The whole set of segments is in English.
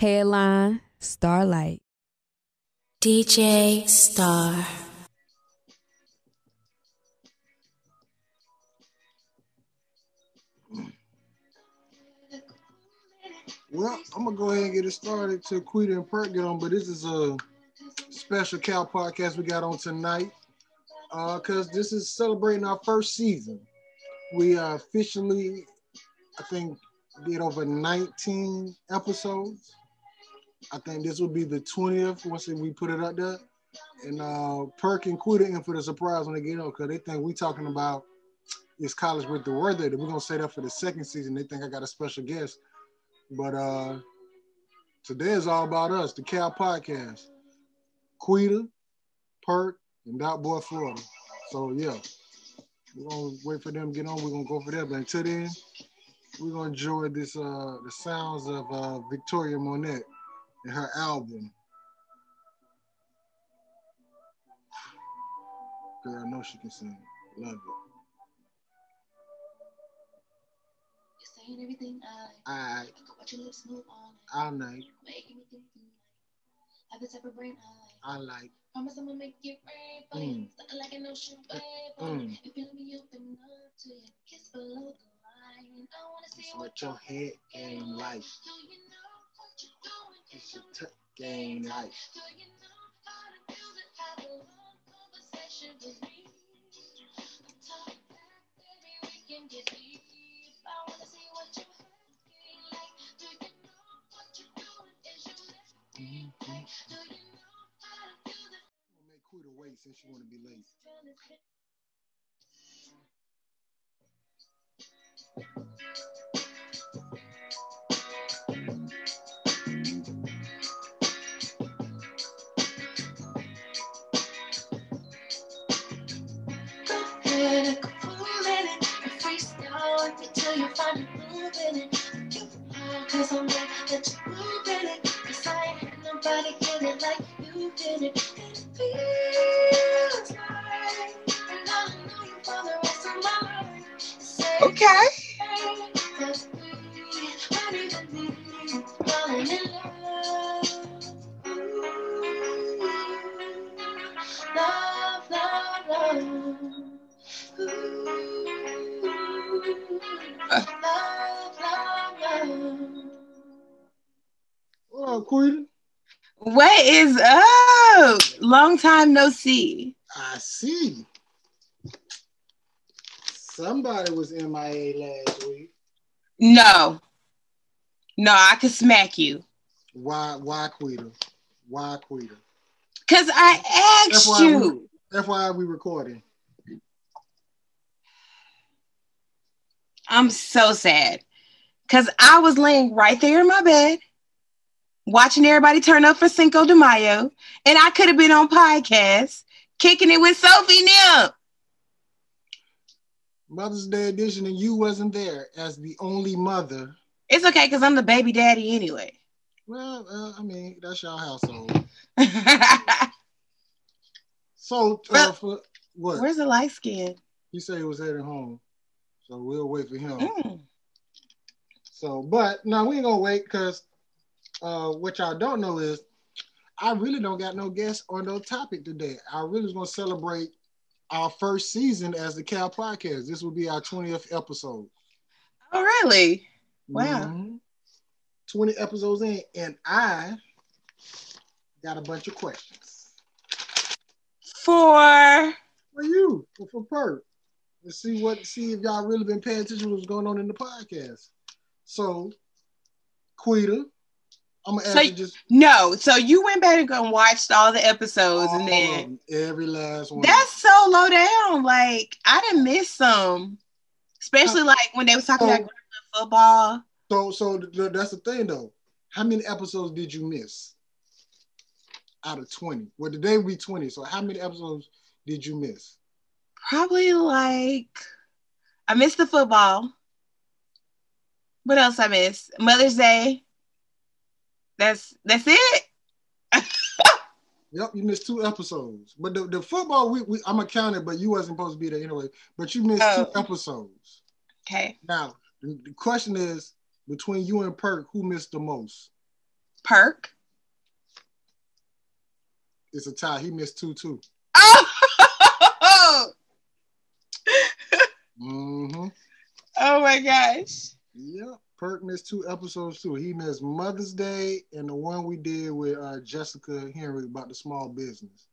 Headline, Starlight. DJ Star. Well, I'm going to go ahead and get it started till Quita and Perk get on, but this is a special Cal podcast we got on tonight because this is celebrating our first season. We officially, I think, did over 19 episodes. I think this will be the 20th once we put it up there. And Perk and Quita in for the surprise when they get on because they think we talking about is college with the weather. We're going to say that for the second season. They think I got a special guest. But today is all about us, the Cal Podcast. Quita, Perk, and Boy Flawda. So, yeah, we're going to wait for them to get on. We're going to go for that. But until then, we're going to enjoy this the sounds of Victoria Monet and her album. Girl, I know she can sing. Love it. Saying everything I watch your lips move all night. Making me think you have the type of brain I like. Promise I'm gonna make it rain for you. Something like an ocean wave for you. If you let me open up to you, kiss below the line. I wanna see what your head game like. Do you know what you're doing? It's your tuck game like. Do you know how to do it? Have a long conversation with me. Talk back, baby, we can get deep. I wanna see what your head game like. Do you know what you're doing? Is your left game right? Do you know how to do it? I'm gonna make Quita wait since she wanna be late. Until you find a groove in it. Cause I'm glad that you move in it. Cause I ain't had nobody get it like you did it. And it feels right. And I don't know you for the rest of my life. Okay. That we might even be falling in love. Ooh, love, love, love. Ooh. Love, love, love. What up, Quita? What is up? Long time no see. I see. Somebody was MIA last week. No, I could smack you. Why Quita? Why Quita? Cause I asked you. That's why we recording. I'm so sad. Cause I was laying right there in my bed, watching everybody turn up for Cinco de Mayo, and I could have been on podcast, kicking it with Sophie Nip. Mother's Day edition, and you wasn't there as the only mother. It's okay, because I'm the baby daddy anyway. Well, I mean, that's your household. So, for what? Where's the light skin? He said he was heading home. So we'll wait for him. So, but no, we ain't gonna wait because what y'all don't know is I really don't got no guests on no topic today. I really was gonna celebrate our first season as the Cal Podcast. This will be our 20th episode. Oh, really? Wow. Mm-hmm. 20 episodes in, and I got a bunch of questions. For you, for Perk. Let's see if y'all really been paying attention to what's going on in the podcast. So, Quita, I'm gonna ask you just no. So you went back and watched all the episodes, and then every last one. That's so low down. Like I didn't miss some, especially like when they was talking about football. So that's the thing though. How many episodes did you miss out of 20? Well, today will be 20. So how many episodes did you miss? Probably like I missed the football. What else I missed? Mother's Day. That's it. Yep, you missed 2 episodes. But the football, I'm gonna count it, but you wasn't supposed to be there anyway. But you missed 2 episodes. Okay. Now the question is, between you and Perk, who missed the most? Perk. It's a tie. He missed 2 too. Oh! Mm-hmm. Oh my gosh. Yep. Perk missed 2 episodes too. He missed Mother's Day and the one we did with Jessica Henry about the small business.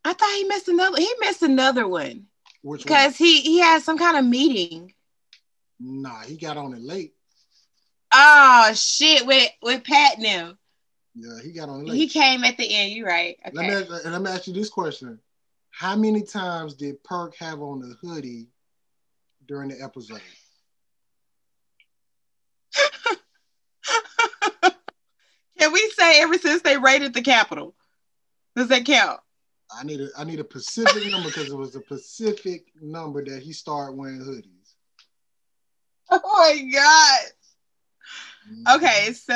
I thought he missed another. He missed another one. Which one? Because he had some kind of meeting. Nah, he got on it late. Oh shit! With Pat now. Yeah, he got on it late. He came at the end. You're right. Okay. Let me ask you this question: how many times did Perk have on the hoodie during the episode? Can we say ever since they raided the Capitol? Does that count? I need a specific number because it was a specific number that he started wearing hoodies. Oh my god. Okay, so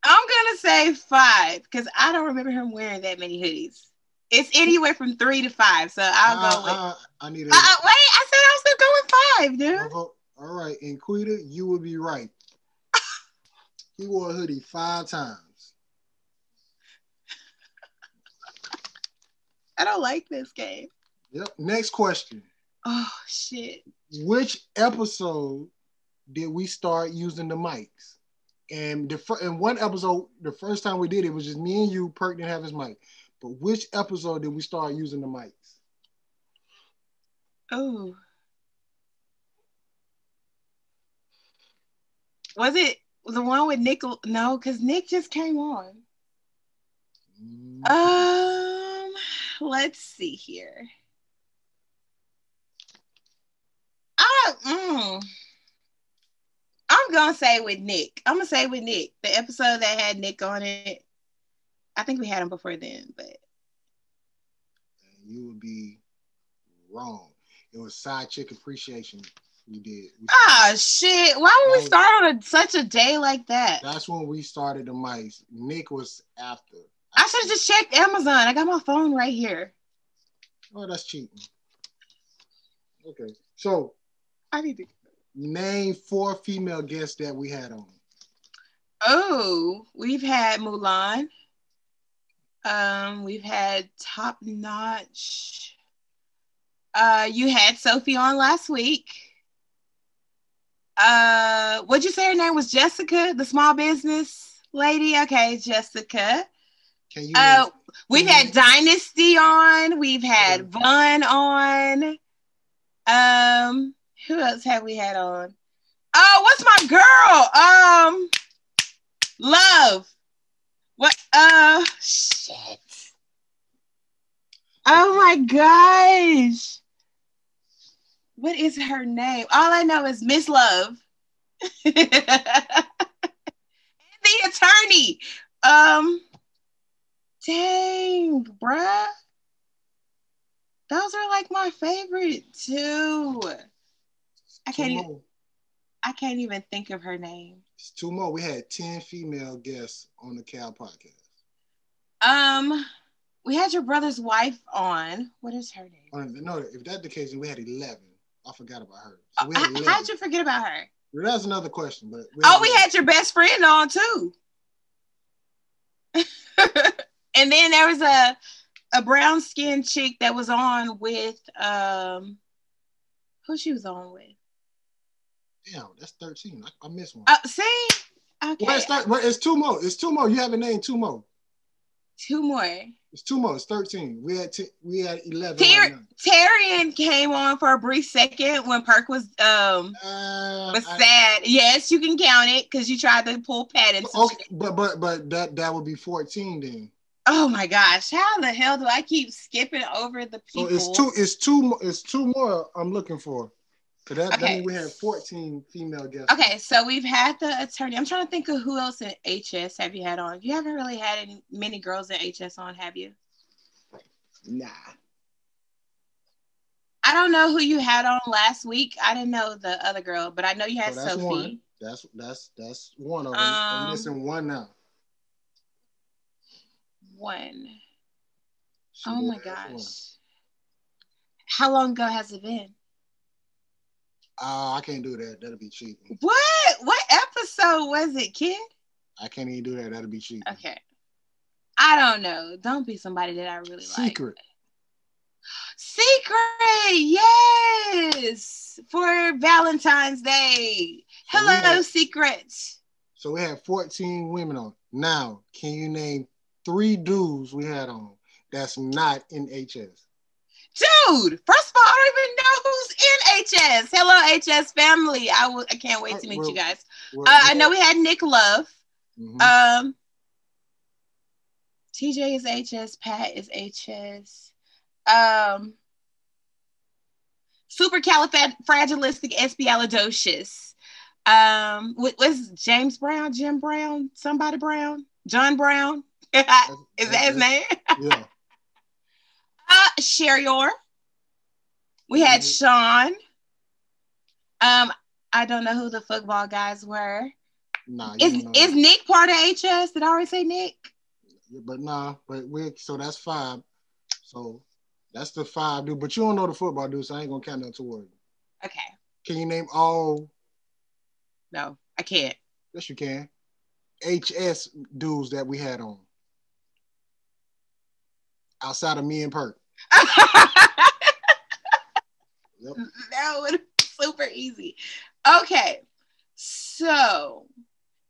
I'm gonna say 5 because I don't remember him wearing that many hoodies. It's anywhere from 3 to 5, so I'll go with. I need a. Wait, I said I was gonna go with 5, dude. All right, and Quita, you would be right. He wore a hoodie 5 times. I don't like this game. Yep. Next question. Oh shit. Which episode did we start using the mics? And in one episode, the first time we did it was just me and you. Perk didn't have his mic. But which episode did we start using the mics? Oh. Was it the one with Nick? No, because Nick just came on. Let's see here. I'm gonna say with Nick. I'm gonna say with Nick. The episode that had Nick on it. I think we had him before then, but you would be wrong. It was Side Chick Appreciation. We did. Shit! Why would we start on such a day like that? That's when we started the mics. Nick was after. I should have just checked Amazon. I got my phone right here. Oh, that's cheating. Okay, so I need to name 4 female guests that we had on. Oh, we've had Mulan. We've had Top Notch. You had Sophie on last week. What'd you say her name was? Jessica, the small business lady? Okay, Jessica. We've had Dynasty on. We've had Vaughn on. Who else have we had on? Oh, what's my girl? Love. What? Shit. Oh my gosh. What is her name? All I know is Miss Love. And the attorney. Dang, bruh. Those are like my favorite too. I can't even think of her name. It's 2 more. We had 10 female guests on the Cal podcast. We had your brother's wife on. What is her name? No, if that's the case, then we had 11. I forgot about her. So how'd you forget about her? Well, that's another question. But we had your best friend on too. And then there was a brown skinned chick that was on with who she was on with. Damn, that's 13. I missed one. See? Okay. Well, it's 2 more. It's 2 more. You haven't named 2 more. 2 more. It's 2 more. It's 13. We had 11. Tyrion came on for a brief second when Perk was sad. Yes, you can count it because you tried to pull Pat into okay, but that would be 14 then. Oh my gosh! How the hell do I keep skipping over the people? So it's two more. I'm looking for. So that means we had 14 female guests. Okay, so we've had the attorney. I'm trying to think of who else in HS have you had on. You haven't really had many girls in HS on, have you? Nah. I don't know who you had on last week. I didn't know the other girl, but I know you had Sophie. One. That's one of them. I'm missing one now. One. Oh my gosh. How long ago has it been? I can't do that. That'll be cheating. What? What episode was it, kid? I can't even do that. That'll be cheating. Okay. I don't know. Don't be somebody that I really Secret. like. Secret, yes, for Valentine's Day. Hello, Secret. So we had 14 women on. Now, can you name 3 dudes we had on that's not in HS? Dude, first of all, I don't even know who's in HS. Hello, HS family. I can't wait to meet you guys. I know we had Nick Love. Mm-hmm. TJ is HS. Pat is HS. Supercalifragilisticexpialidocious. Was James Brown, Jim Brown, somebody Brown, John Brown? Is that his name? Yeah. Sherior. We had Sean. I don't know who the football guys were. Nah, is Nick part of HS? Did I already say Nick? But so that's 5. So that's the 5 dude. But you don't know the football dude, so I ain't gonna count that toward you. Okay. Can you name all? No, I can't. Yes, you can. HS dudes that we had on. Outside of me and Perk. Yep. That would be super easy. Okay. So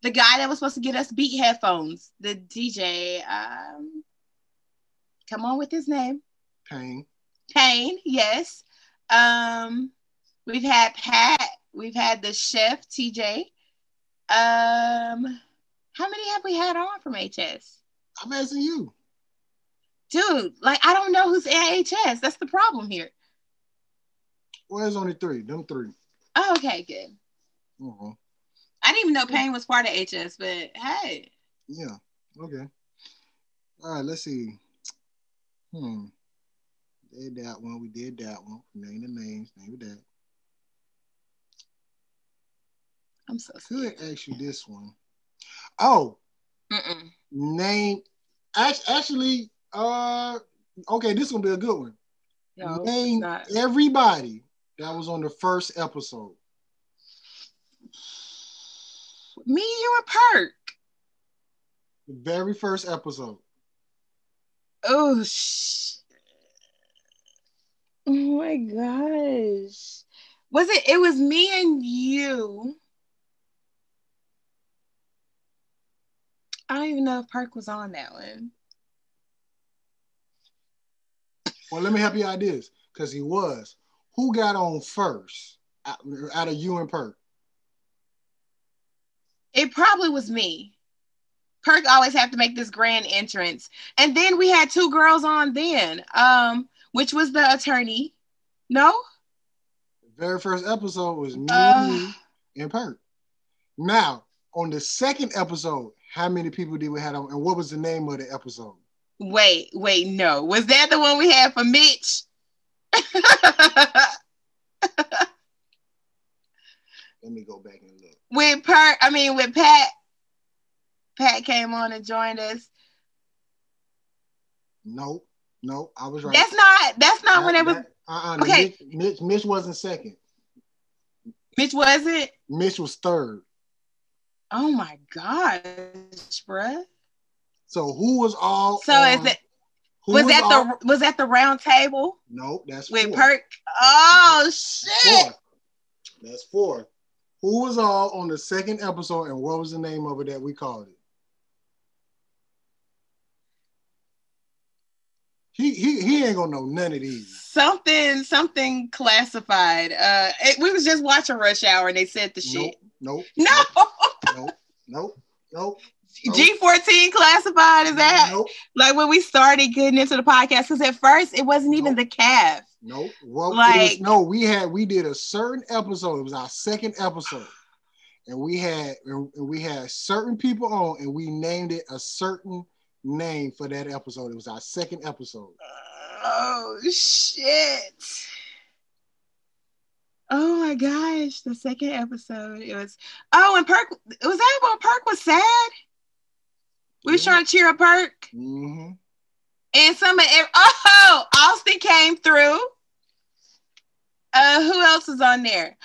the guy that was supposed to get us beat headphones, the DJ, come on with his name. Payne, yes. We've had Pat. We've had the chef, TJ. How many have we had on from HS? I'm asking you. Dude, like, I don't know who's in HS. That's the problem here. Well, there's only 3. Them 3. Oh, okay, good. Uh-huh. I didn't even know Payne was part of HS, but hey. Yeah, okay. All right, let's see. Did that one. We did that one. Name the names. Name that. I'm so scared. Could ask you this one. Oh. Mm-mm. Name. Actually, okay, this is going to be a good one. No, name everybody that was on the first episode. Me, you, and Perk. The very first episode. Oh, oh my gosh. It was me and you. I don't even know if Perk was on that one. Well, let me help you out this, because he was. Who got on first out of you and Perk? It probably was me. Perk always have to make this grand entrance. And then we had 2 girls on then, which was the attorney. No? The very first episode was me and Perk. Now, on the second episode, how many people did we have on, and what was the name of the episode? Wait, no. Was that the one we had for Mitch? Let me go back and look. With Pat. Pat came on and joined us. Nope, I was right. That's not when it was. Okay. Mitch wasn't second. Mitch wasn't? Mitch was third. Oh my gosh, bruh. So who was all? So on, was that the round table? Nope, that's with 4. Perk. Oh shit. That's 4. Who was all on the second episode, and what was the name of it that we called it? He ain't gonna know none of these. Something classified. We was just watching Rush Hour and they said the shit. Nope. G14 classified, is that? Nope. Like when we started getting into the podcast, because at first it wasn't even the calf. Nope. Well, we did a certain episode. It was our second episode. And we had certain people on, and we named it a certain name for that episode. It was our second episode. Oh shit. Oh my gosh, the second episode. It was and Perk, was that when Perk was sad? We was trying to cheer up Perk. Mm-hmm. And Austin came through. Who else was on there?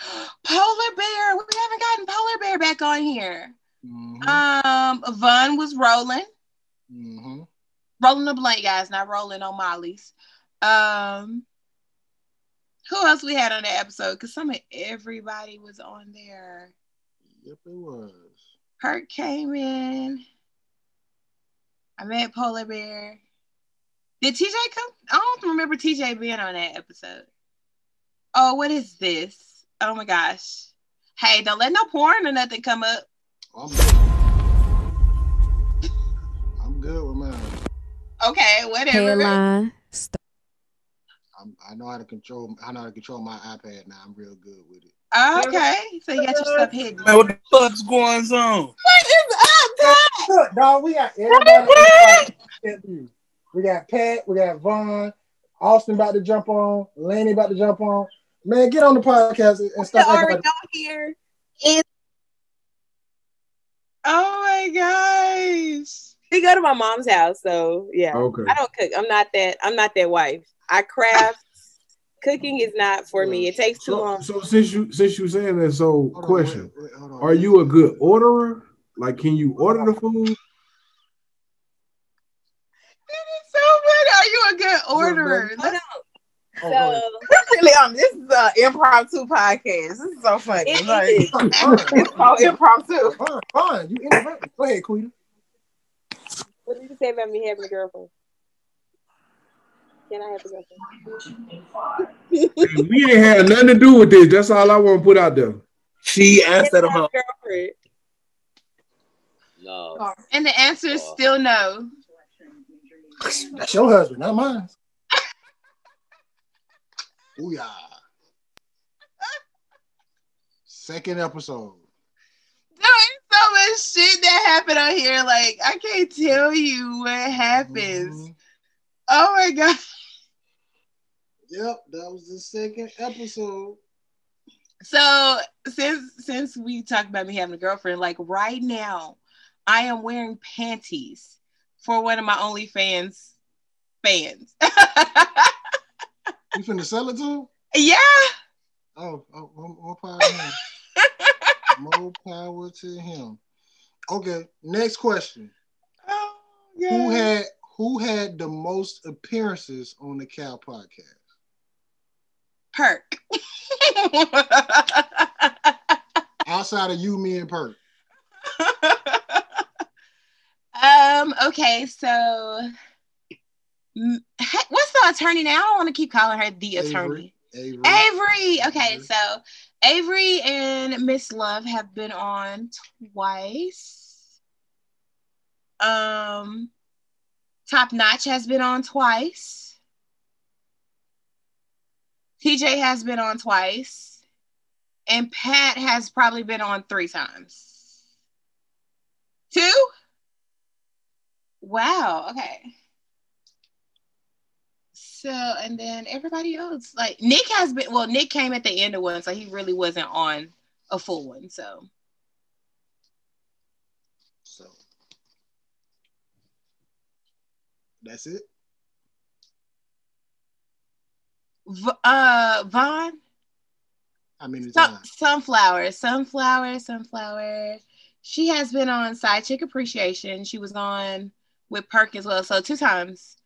Polar Bear. We haven't gotten Polar Bear back on here. Vaughn was rolling. Rolling the blank, guys, not rolling on Molly's. Who else we had on that episode? Because everybody was on there. Yep, it was. Perk came in. I met Polar Bear. Did TJ come? I don't remember TJ being on that episode. Oh, what is this? Oh my gosh. Hey, don't let no porn or nothing come up. I'm good. I'm good with mine. Okay, whatever. Headline. I know how to control my iPad now. I'm real good with it. Okay, so you got your stuff hidden. Man, what the fuck's going on? What is up, Dad? Look, dog, we got everybody. We got Pat, we got Vaughn, Austin about to jump on, Laney about to jump on. Man, get on the podcast and stop. Already on here. Oh my gosh. We go to my mom's house, so yeah. Okay. I don't cook. I'm not that wife. I craft. Cooking is not for me. It takes too long. So since you saying that, question: hold on. Are you a good orderer? Like, can you order the food? That is so funny. Are you a good orderer? Hold on. Oh, So This is an impromptu podcast. This is so funny. It Like, is. it's so impromptu. Fine. You interrupt. Go ahead, Queen. What did you say about me having a girlfriend? Can I have a girlfriend? We ain't had nothing to do with this. That's all I want to put out there. She asked that Can I have about. a girlfriend? No. And the answer is still no. That's your husband, not mine. Booyah. Second episode. There's so much shit that happened on here. Like, I can't tell you what happens. Oh my God. Yep, that was the second episode. So since we talked about me having a girlfriend, like right now, I am wearing panties for one of my OnlyFans fans. You finna sell it to him? Yeah. Oh, more power to him. More power to him. Okay, next question. Oh, God. Who had the most appearances on the Cal podcast? Perk. Outside of you, me, and Perk. Okay, so what's the attorney now? I don't want to keep calling her the attorney. Avery. Okay, so Avery and Miss Love have been on twice. Top Notch has been on twice. TJ has been on twice. And Pat has probably been on 3 times. 2? Wow, okay. So, and then everybody else, like Nick Nick came at the end of one, so he really wasn't on a full one, so. That's it. Vaughn? I mean, it's Sunflower. She has been on Side Chick Appreciation. She was on with Perk as well, so 2 times.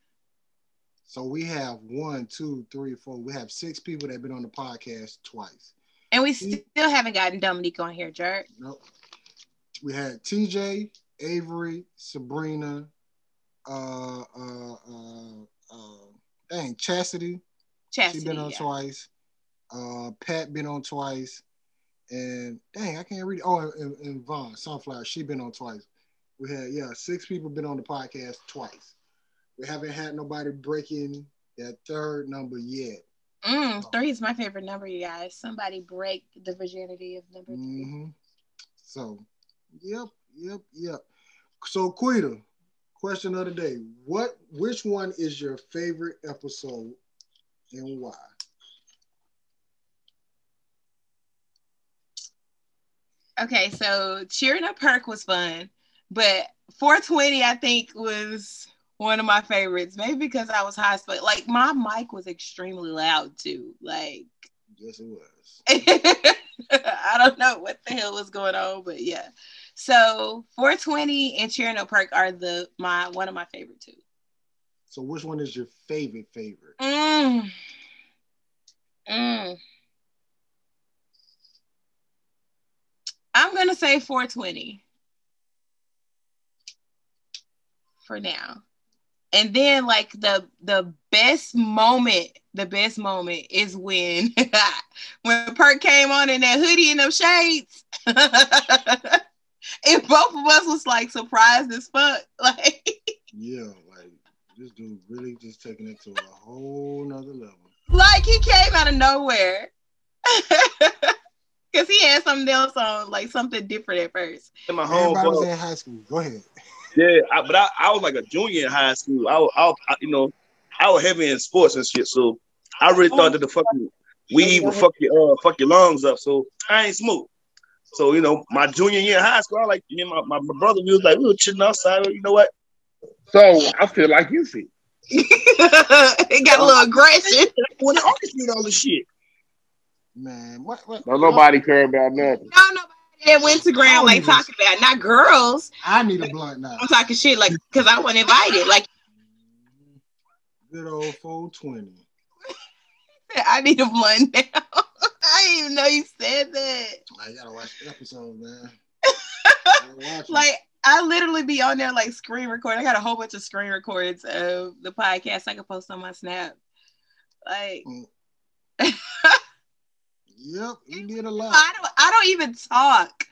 So we have 1, 2, 3, 4. We have 6 people that have been on the podcast twice. And we still haven't gotten Dominique on here, Jerk. Nope. We had TJ, Avery, Sabrina, Chastity. She been on twice. Pat been on twice. And I can't read it. Oh, and Vaughn, Sunflower, she been on twice. We had 6 people been on the podcast twice. We haven't had nobody breaking that 3rd number yet. 3 is my favorite number, you guys. Somebody break the virginity of number 3. Mm-hmm. So, yep. So, Quita, question of the day: which one is your favorite episode and why? Okay, so cheering up Perk was fun, but 420 I think was one of my favorites. Maybe because I was high, but like my mic was extremely loud too. Like Yes, it was. I don't know what the hell was going on, but yeah. So 420 and Cheering No Perk are one of my favorite too. So which one is your favorite? I'm gonna say 420 for now. And then like the best moment is when when Perk came on in that hoodie and them shades. And both of us was like surprised as fuck. Like, yeah, like this dude really just taking it to a whole nother level. Like he came out of nowhere. Cause he had something else on, like something different at first. Everybody was in high school. Go ahead. Yeah, but I was like a junior in high school. I was heavy in sports and shit, so I really thought that the fucking weed would fuck your lungs up. So I ain't smoke. So my junior year in high school, I like me and my brother. We were chilling outside. You know what? So I feel like you feel. It got a little aggression. When I orchestrate all this shit, man, what? Don't nobody care about nothing. No, nobody that went to Instagram like talking about not girls. I need a blunt now. I'm talking shit like because I wasn't invited. Like good old 420. I need a blunt now. I didn't even know you said that. I gotta watch the episode, man. Like I literally be on there like screen recording. I got a whole bunch of screen records of the podcast I can post on my Snap. Like yep, you did a lot. I don't even talk.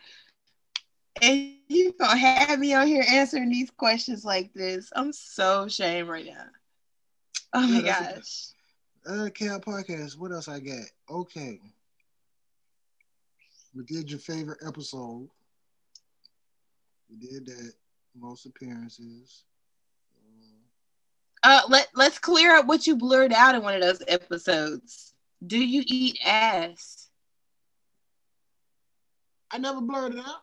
And you gonna have me on here answering these questions like this. I'm so ashamed right now. Oh my gosh. TheCafePodcast, what else I got? Okay. We did your favorite episode. We did that. Most appearances. Let's clear up what you blurred out in one of those episodes. Do you eat ass? I never blurred it out.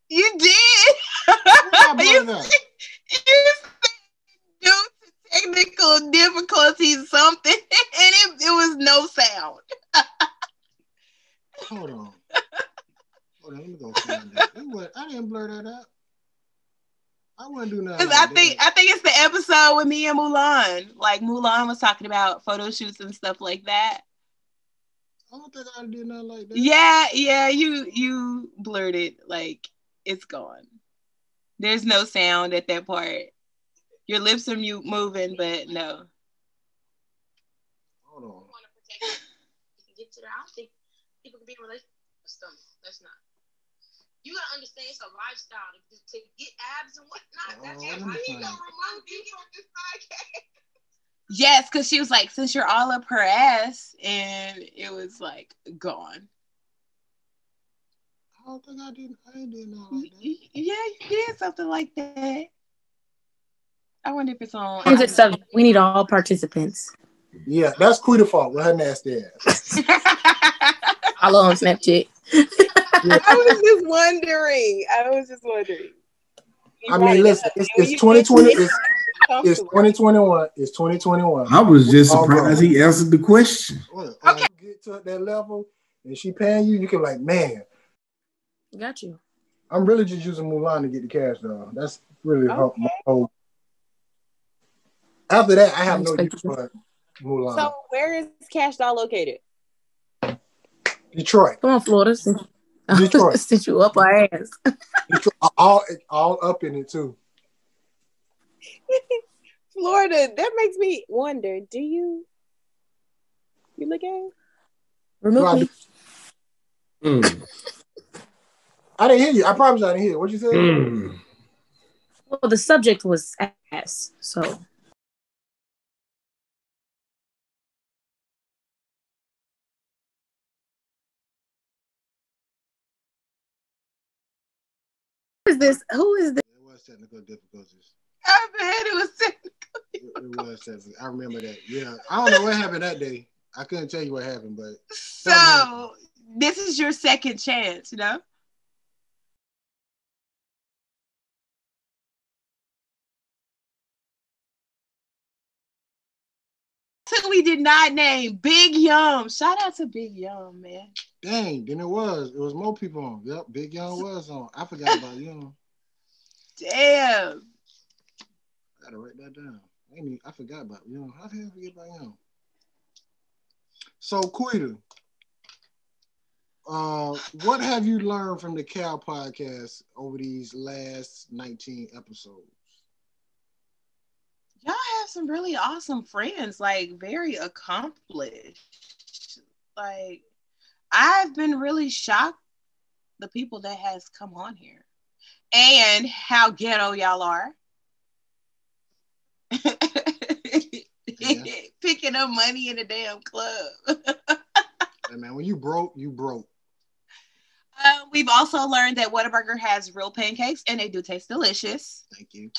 You did. I blurred it out. You said due to technical difficulties something, and it was no sound. Hold on, let me go find that. I didn't blur that out. I wouldn't do nothing. I think it's the episode with me and Mulan. Like Mulan was talking about photo shoots and stuff like that. I don't think I did nothing like that. Yeah, you blurred it. Like it's gone. There's no sound at that part. Your lips are moving, but no. Hold on. Want to protect it. You can get to there. I don't think people can be in a relationship with stomach. That's not. You gotta understand it's a lifestyle to get abs and whatnot. That's how he gonna remove you from this podcast. Yes, because she was like, since you're all up her ass, and it was like gone. I don't think I did nothing like that. Yeah, you did something like that. I wonder if it's on. We need all participants. Yeah, that's Quita's fault with her nasty ass. Follow on Snapchat. I was just wondering. I mean, listen, it's 2020. It's 2021. It's 2021. I was just surprised he answered the question. Okay. Get to that level and she paying you, you can like, man. Got you. I'm really just using Mulan to get the cash though. That's really my whole. After that, I have no use for Mulan. So where is Cash Doll located? Detroit. Come on, Florida. Detroit. Since you up our ass. Detroit, all up in it too. Florida. That makes me wonder. Do you look at it? Remove me. I didn't hear you. I promise I didn't hear you. What you said? Well, the subject was ass, so. Who is this? It was technical difficulties. I bet it was technical. It was technical. I remember that. Yeah. I don't know what happened that day. I couldn't tell you what happened, but. So, this is your second chance, you know? person we did not name, Big Yum. Shout out to Big Yum, man. Dang, then it was more people on. Yep, Big Young was on. I forgot about Young. Damn. I gotta write that down. I forgot about Young. How the hell forget about Young? So, Quita, what have you learned from the Cal podcast over these last 19 episodes? Y'all have some really awesome friends, like very accomplished. Like, I've been really shocked the people that has come on here and how ghetto y'all are. Yeah. Picking up money in a damn club. Hey man, when you broke, you broke. We've also learned that Whataburger has real pancakes and they do taste delicious. Thank you.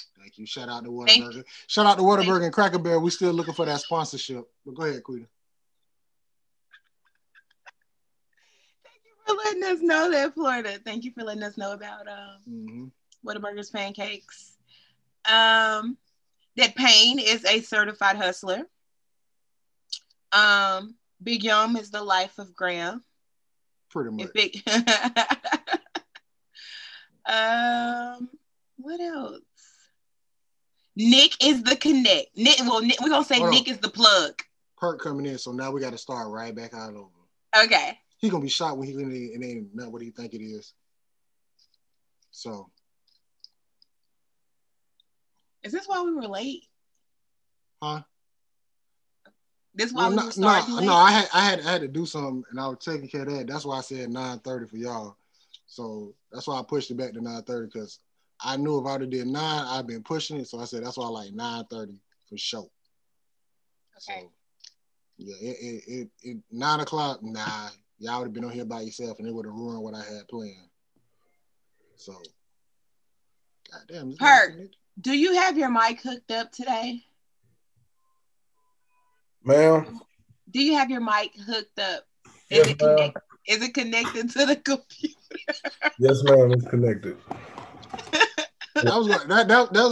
Shout out to Whataburger. Shout out to Whataburger and Cracker Barrel. We still looking for that sponsorship. But go ahead, Quita. Thank you for letting us know that, Florida. Thank you for letting us know about Whataburger's pancakes. That Payne is a certified hustler. Big Yum is the life of Graham. Pretty much. What else? Nick is the connect. Nick, we're gonna say Nick is the plug. Perk coming in, so now we got to start right back out over. Okay. He gonna be shocked when it ain't not what he think it is. So. Is this why we were late? Huh? This why we were starting late? No, I had to do something, and I was taking care of that. That's why I said 9:30 for y'all. So that's why I pushed it back to 9:30 because I knew if I would have did 9, I've been pushing it. So I said that's why I like 9:30 for sure. Okay. So yeah, it 9 o'clock. Nah, y'all would have been on here by yourself, and it would have ruined what I had planned. So, goddamn. Perk, do you have your mic hooked up today? Ma'am? Do you have your mic hooked up? Yes, ma'am. Is it connected to the computer? Yes, ma'am. It's connected. That was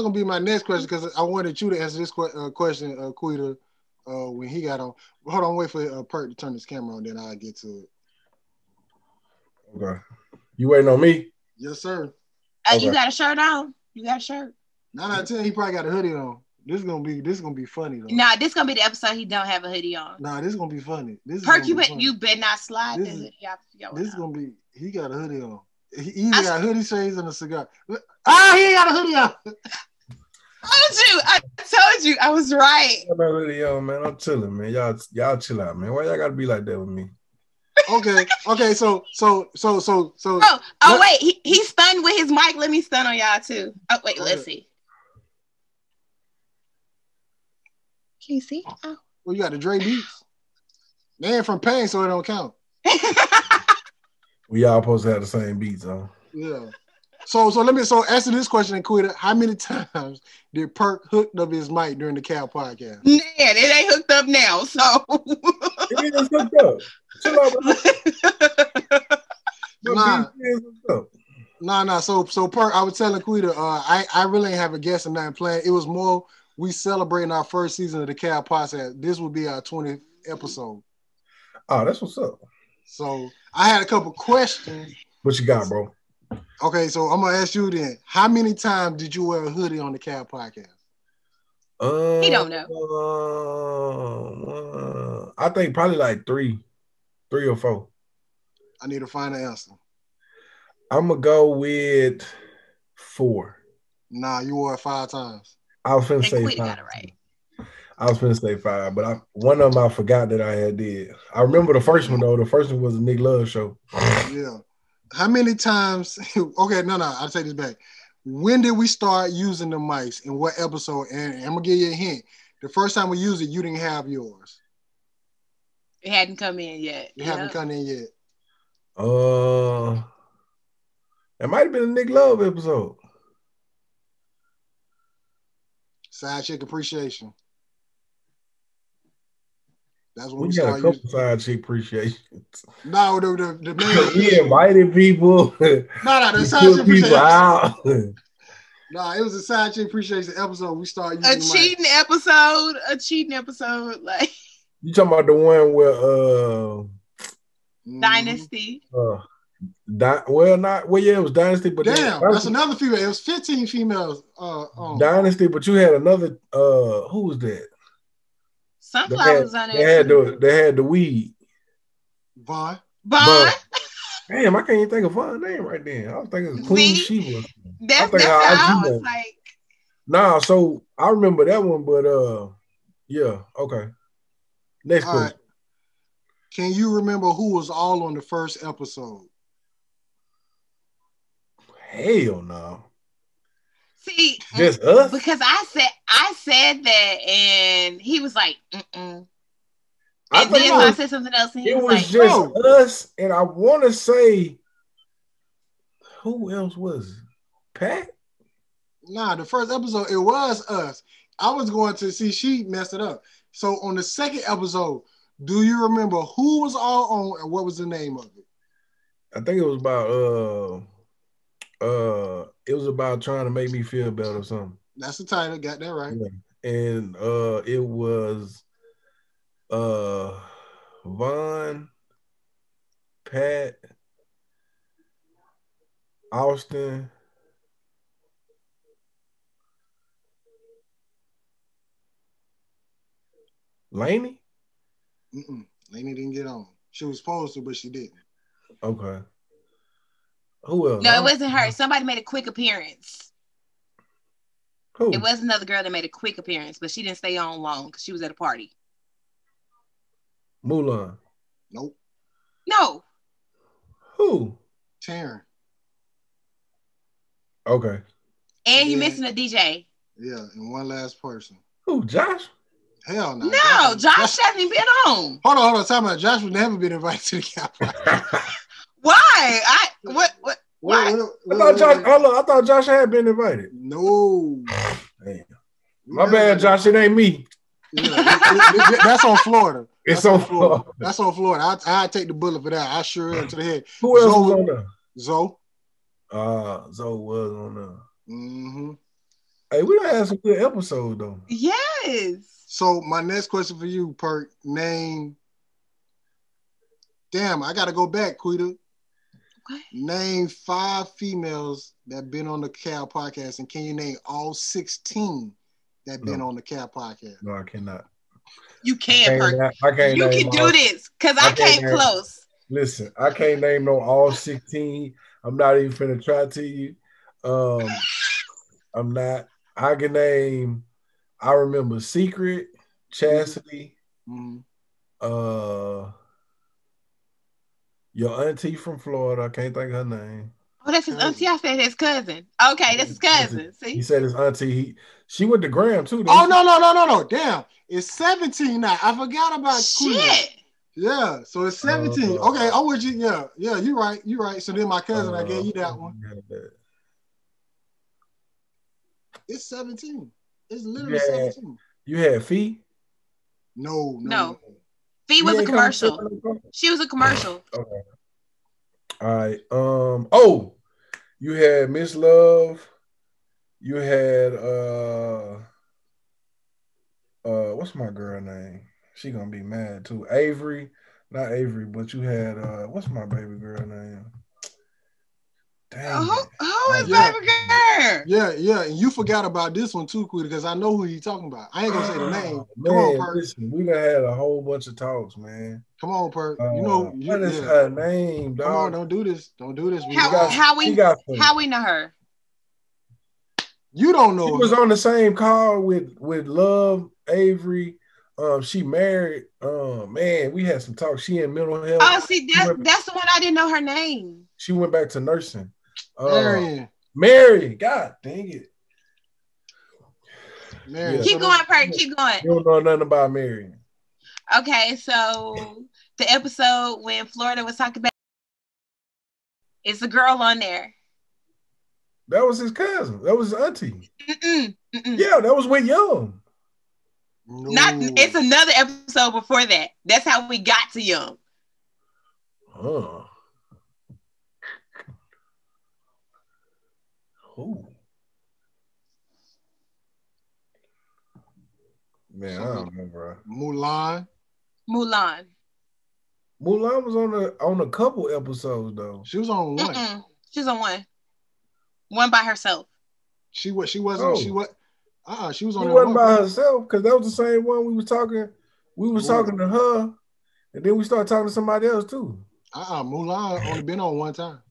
gonna be my next question because I wanted you to answer this question, Quita, when he got on. Hold on, wait for Perk to turn his camera on, then I'll get to it. Okay. You waiting on me? Yes, sir. Okay. You got a shirt on? You got a shirt? 9 out of 10, he probably got a hoodie on. This is gonna be funny though. Nah, this gonna be the episode he don't have a hoodie on. Nah, this is gonna be funny. Perk, you better not slide the hoodie off. This is gonna be. He got a hoodie on. He either got hoodie shades and a cigar. Ah, he ain't got a hoodie on. I told you, I was right. I got a hoodie on, man. I'm chilling, man. Y'all chill out, man. Why y'all gotta be like that with me? Okay. So. Oh wait, he's stunned with his mic. Let me stun on y'all too. Oh wait, let's see. Can you see? Oh. Well, you got the Dre beats. They ain't from Payne, so it don't count. We all supposed to have the same beats on. Yeah. So answer this question, Quita. How many times did Perk hooked up his mic during the Cal podcast? Man, it ain't hooked up now, so it is hooked up. Chill out. Nah. So Perk, I was telling Quita, I really ain't have a guess on nothing planned. It was more we celebrating our first season of the Cal podcast. This will be our 20th episode. Oh, that's what's up. So I had a couple questions. What you got, bro? Okay, so I'm gonna ask you then. How many times did you wear a hoodie on the Cal podcast? He don't know. I think probably like three or 4. I need a final answer. I'm gonna go with 4. Nah, you wore it 5 times. I was finna say 5. Got it right. I was finna say 5, but one of them I forgot that I had did. I remember the first one though. The first one was a Nick Love show. Yeah. How many times? Okay, no. I'll take this back. When did we start using the mics? In what episode? And I'm gonna give you a hint. The first time we used it, you didn't have yours. It hadn't come in yet. It haven't come in yet. It might have been a Nick Love episode. Side chick appreciation. That's when we we got started a couple using side chick appreciations. No, the main. He invited people. No, the side chick appreciation. Out. No, it was a side chick appreciation episode. We started using a cheating episode, like You talking about the one where Dynasty. it was Dynasty, but damn, that's another female. It was 15 females. Dynasty, but you had another. Who was that? Sunflower was on there. They had the weed. Vaughn. Damn, I can't even think of Vaughn's name right then. I was thinking Queen Sheba. That's how I was like. Nah, so I remember that one, but yeah, okay. Next question. Right. Can you remember who was all on the first episode? Hell no. See, just us? Because I said that, and he was like, "Mm-mm." And then I said something else, and he was like, just us, and I want to say, who else was it? Pat? Nah, the first episode, it was us. I was going to see, she messed it up. So on the second episode, do you remember who was all on and what was the name of it? I think it was about trying to make me feel better or something. That's the title, got that right. Yeah. And it was Vaughn, Pat, Austin, Lainey? Lainey didn't get on. She was supposed to, but she didn't. Okay. Who else? No, it wasn't her. Somebody made a quick appearance. Who? It was another girl that made a quick appearance, but she didn't stay on long because she was at a party. Mulan. Nope. No. Who? Taryn. Okay. And you missing a DJ. Yeah, and one last person. Who? Josh? Hell no. No, Josh hasn't even been on. Hold on. Talking about Josh would never been invited to the Cowboys. Why? What? Why? I thought Josh had been invited. No. Damn. My bad, Josh. It ain't me. Yeah, that's on Florida. It's on Florida. That's on Florida. I take the bullet for that. I sure am to the head. Who else was on there? Zoe. Zoe was on there. Mm-hmm. Hey, we done had some good episodes though. Yes. So my next question for you, Perk, Damn, I gotta go back, Quita. What? Name 5 females that been on the Cal podcast, and can you name all 16 that been on the Cal podcast? No, I cannot. You can, Perk. I can't. You can do this because I came close. Listen, I can't name no all 16. I'm not even finna try to you. I'm not. I can name. I remember Secret, Chastity, your auntie from Florida. I can't think of her name. Oh, that's his auntie. I said his cousin. Okay, that's his cousin. See, he said his auntie. She went to Graham too. Oh no! Damn, it's 17 now. I forgot about shit. Queen. Yeah, so it's 17. Okay, I'm with you. Yeah, you're right. So then my cousin, I gave you that one. It's 17. It's literally 17. You had Fee? No. Fee was a commercial. She was a commercial. Okay. All right. Oh, you had Miss Love. You had what's my girl name? She gonna be mad too. Avery, not Avery, but you had what's my baby girl name? Dang. Who is baby girl? Yeah, and you forgot about this one too, Quita, because I know who you talking about. I ain't gonna say the name. Man, come on, Perk. Listen, we done had a whole bunch of talks, man. Come on, Perk. What is her name, dog? Come on, don't do this. How we know her? You don't know. She was on the same call with Love, Avery. She married. Man, we had some talk. She in mental health. Oh, see, that's the one I didn't know her name. She went back to nursing. Mary. God dang it. Mary. Keep going, Perk. Keep going. You don't know nothing about Mary. Okay, so the episode when Florida was talking about, it's a girl on there. That was his cousin. That was his auntie. Mm-mm. Yeah, that was with Young. No. It's another episode before that. That's how we got to Young. Huh. Who? Man, I don't remember. Mulan. Mulan. Mulan was on a couple episodes though. She was on one. She was on one. One by herself. She wasn't. Oh. She was on. She that wasn't one. by herself because that was the same one we was talking. We was talking to her, and then we started talking to somebody else too. Mulan only been on one time.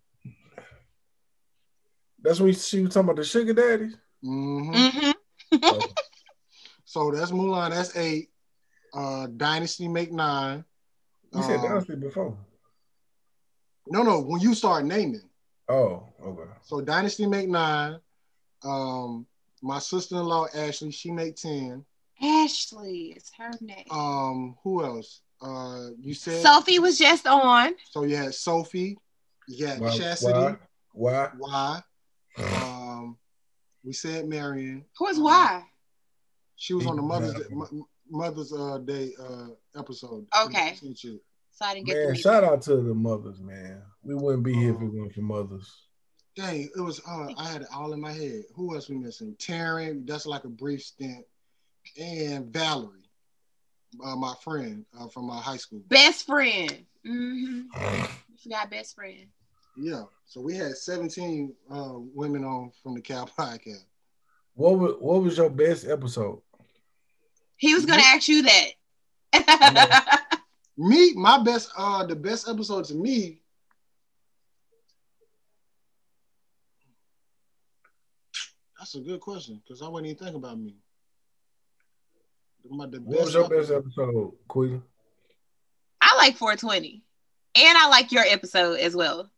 That's when she was talking about the sugar daddies. Mm-hmm. Okay. So that's Mulan. That's 8. Dynasty make 9. You said Dynasty before. No. When you start naming. Oh, okay. So Dynasty make 9. My sister-in-law Ashley, she make 10. Ashley is her name. Who else? You said Sophie was just on. So you had Sophie. You had Chastity. Why? We said Marion. Who is why? She was on the Mother's Day episode. Okay. So I didn't get man, shout out to the mothers, man. We wouldn't be here if it weren't for mothers. Dang, it was. I had it all in my head. Who else we missing? Taryn. That's like a brief stint. And Valerie, my friend from my high school. Best friend. Mm-hmm. You forgot best friend. Yeah. So we had 17 women on from the Cal Podcast. What was your best episode? He was gonna ask you that. My best, the best episode to me. That's a good question because I wasn't even thinking about me. What was your best episode, Queen? I like 420, and I like your episode as well.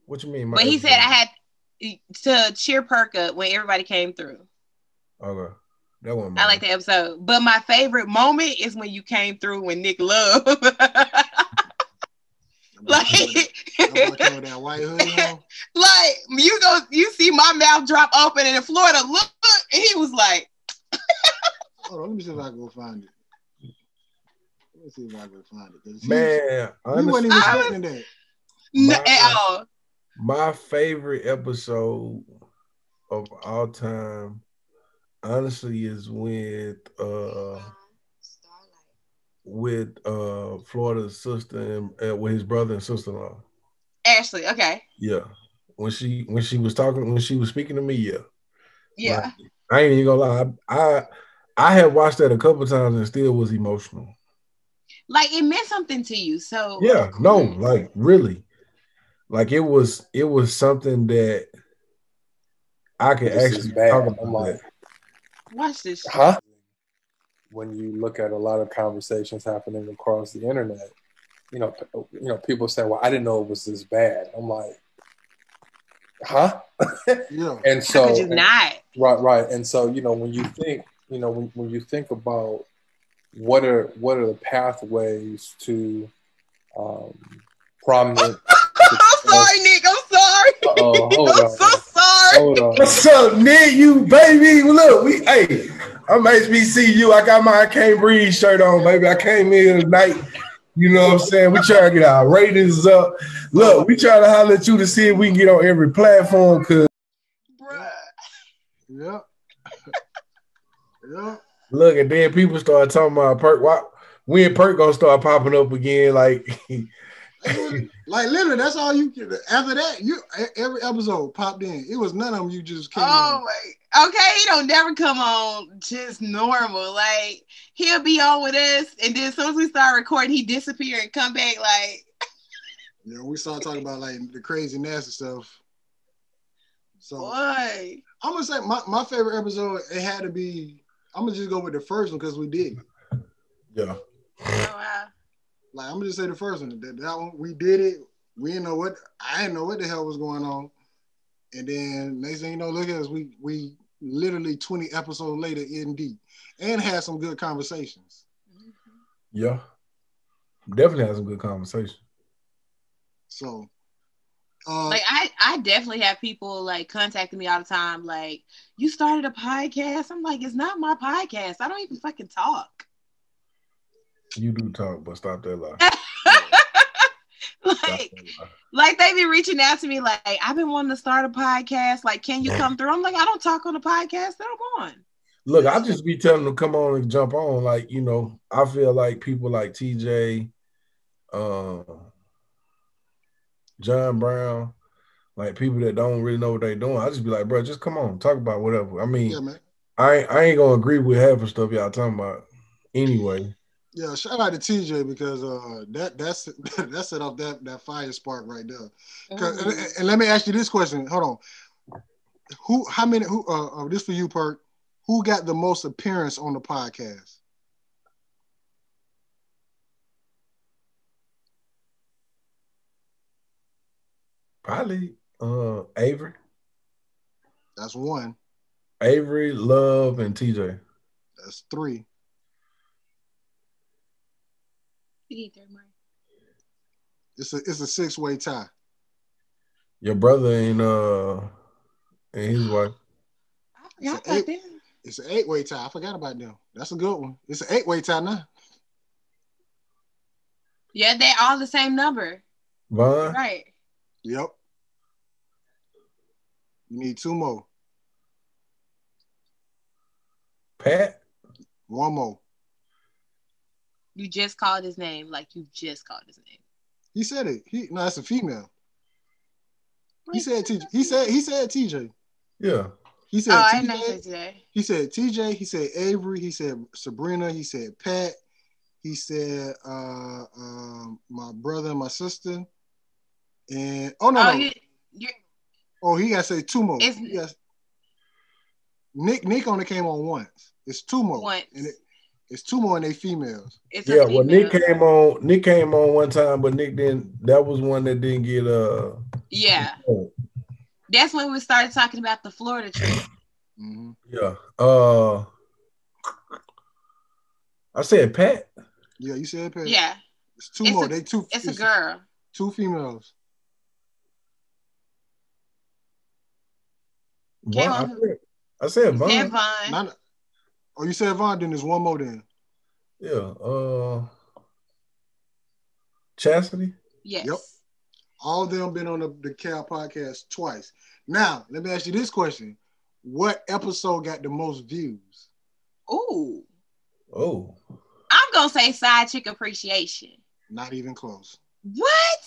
What you mean? But he said I had to cheer Perk up when everybody came through. Okay. That one. I like the episode. But my favorite moment is when you came through when Nick Love. Like that white hoodie on. Like you see my mouth drop open and in Florida look, and he was like, hold on, let me see if I can go find it. Let me see if I can find it. Man, you wasn't even expecting that. No, at all. My favorite episode of all time, honestly, is with Florida's sister and with his brother and sister-in-law. Ashley, okay. Yeah. When she was speaking to me, yeah. Yeah. Like, I ain't even gonna lie. I had watched that a couple times and still was emotional. Like it meant something to you. So yeah, no, like really. Like it was something that I could actually talk about. That. Watch this. Huh? When you look at a lot of conversations happening across the internet, you know, people say, "Well, I didn't know it was this bad." I'm like, "Huh?" Yeah. And so, could you not? Right. And so, you know, when you think about what are the pathways to prominent. I'm sorry, Nick. I'm sorry. I'm so sorry. Hold on. What's up, Nick? You baby? Look, I'm HBCU. I got my I Can't Breathe shirt on, baby. I came in tonight. You know what I'm saying? We try to get our ratings up. Look, we try to holler at you to see if we can get on every platform. Cause yeah. Yeah. Look, and then people start talking about Perk. When Perk gonna start popping up again? Like literally, that's all you can. After that, every episode popped in. It was none of them you just came on. Okay, he don't never come on just normal. Like he'll be on with us, and then as soon as we start recording, he disappear and come back. Like yeah, we start talking about like the crazy nasty stuff. So boy, I'm gonna say my favorite episode. It had to be. I'm gonna just go with the first one because we did it. Yeah. Oh wow. Like I'm gonna just say the first one. That one we did it. We didn't know what I didn't know what the hell was going on. And then next thing you know, look at us. We literally 20 episodes later in deep and had some good conversations. Yeah. Definitely had some good conversations. So like I definitely have people like contacting me all the time, like, you started a podcast. I'm like, it's not my podcast. I don't even fucking talk. You do talk, but stop that lie. Like they be reaching out to me like, I've been wanting to start a podcast. Like, can you come through? I'm like, I don't talk on the podcast that I'm on. Look, I just be telling them to come on and jump on. Like, you know, I feel like people like TJ, John Brown, like people that don't really know what they're doing. I just be like, bro, just come on, talk about whatever. I mean, Yeah, man. I ain't gonna agree with half of stuff y'all talking about anyway. Yeah, shout out to TJ because that's that set off that fire spark right there. And let me ask you this question. Hold on. How many this for you, Perk? Who got the most appearance on the podcast? Probably Avery. That's one. Avery, Love, and TJ. That's three. It's a 6-way tie. Your brother and his wife. It's an 8-way tie. I forgot about them. That's a good one. It's an 8-way tie now. Yeah, they all the same number. Vaughn? Right. Yep. You need 2 more. Pat? 1 more. You just called his name like you just called his name. He said it. No, that's a female. He said TJ. He said TJ. Yeah. He said I TJ. didn't say today. He said TJ. He said Avery. He said Sabrina. He said Pat. He said my brother and my sister. And no. He got to say 2 more. Nick only came on once. It's 2 more. And it's 2 more and they females. Well, Nick came on one time, but Nick didn't. That was one that didn't get Yeah. That's when we started talking about the Florida trip. Mm-hmm. Yeah. I said Pat. Yeah, you said Pat. Yeah. It's 2 more. It's a girl. 2 females. Vaughn. I said Vaughn. You said Vaughn. You said Vaughn, then there's 1 more then. Yeah. Chastity? Yes. Yep. All of them been on the Cal podcast twice. Now, let me ask you this question. What episode got the most views? Ooh. Oh. I'm going to say Side Chick Appreciation. Not even close. What?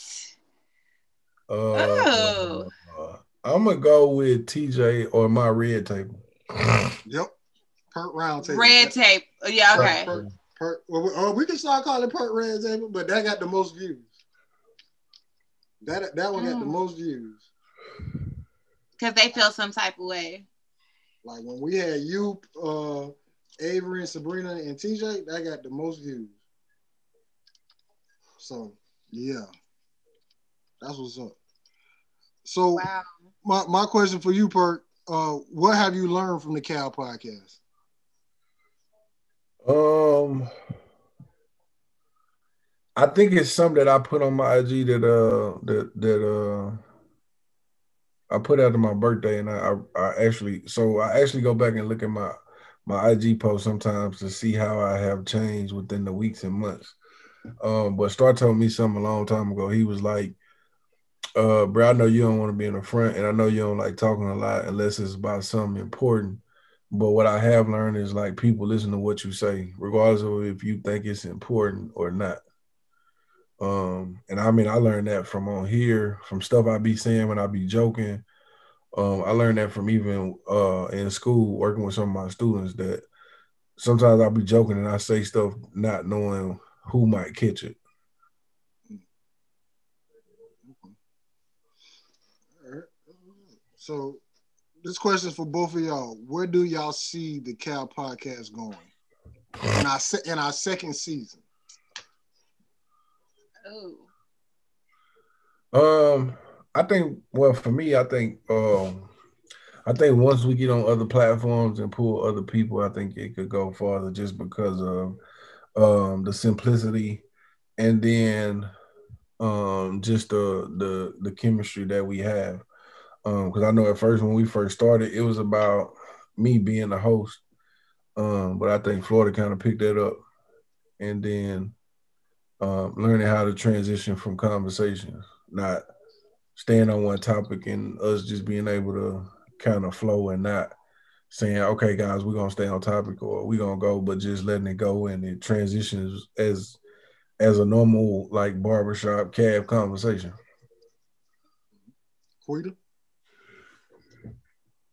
I'm going to go with TJ or my red table. Yep. Perk round table. Red tape. Yeah, okay. Perk. Well, we can start calling Perk red table, but that got the most views. That one got the most views. Because they feel some type of way. Like when we had you, Avery and Sabrina and TJ, that got the most views. So, yeah. That's what's up. So, wow. my question for you, Perk, what have you learned from the Cal podcast? I think it's something that I put on my IG that I put after my birthday, and I actually go back and look at my IG post sometimes to see how I have changed within the weeks and months. But Star told me something a long time ago. He was like, bro, I know you don't want to be in the front, and I know you don't like talking a lot unless it's about something important. But what I have learned is like people listen to what you say, regardless of if you think it's important or not. And I mean, I learned that from on here, from stuff I be saying when I be joking. I learned that from even in school, working with some of my students, that sometimes I'll be joking and I say stuff not knowing who might catch it. All right. So this question is for both of y'all. Where do y'all see the Cal podcast going in our second season? I think, well, for me, I think once we get on other platforms and pull other people, I think it could go farther just because of the simplicity and then just the chemistry that we have. Because I know at first when we first started, it was about me being the host. But I think Florida kind of picked that up, and then learning how to transition from conversations, not staying on one topic, and us just being able to kind of flow and not saying, okay, guys, we're gonna stay on topic or we're gonna go, but just letting it go and it transitions as a normal like barbershop cab conversation. Quita?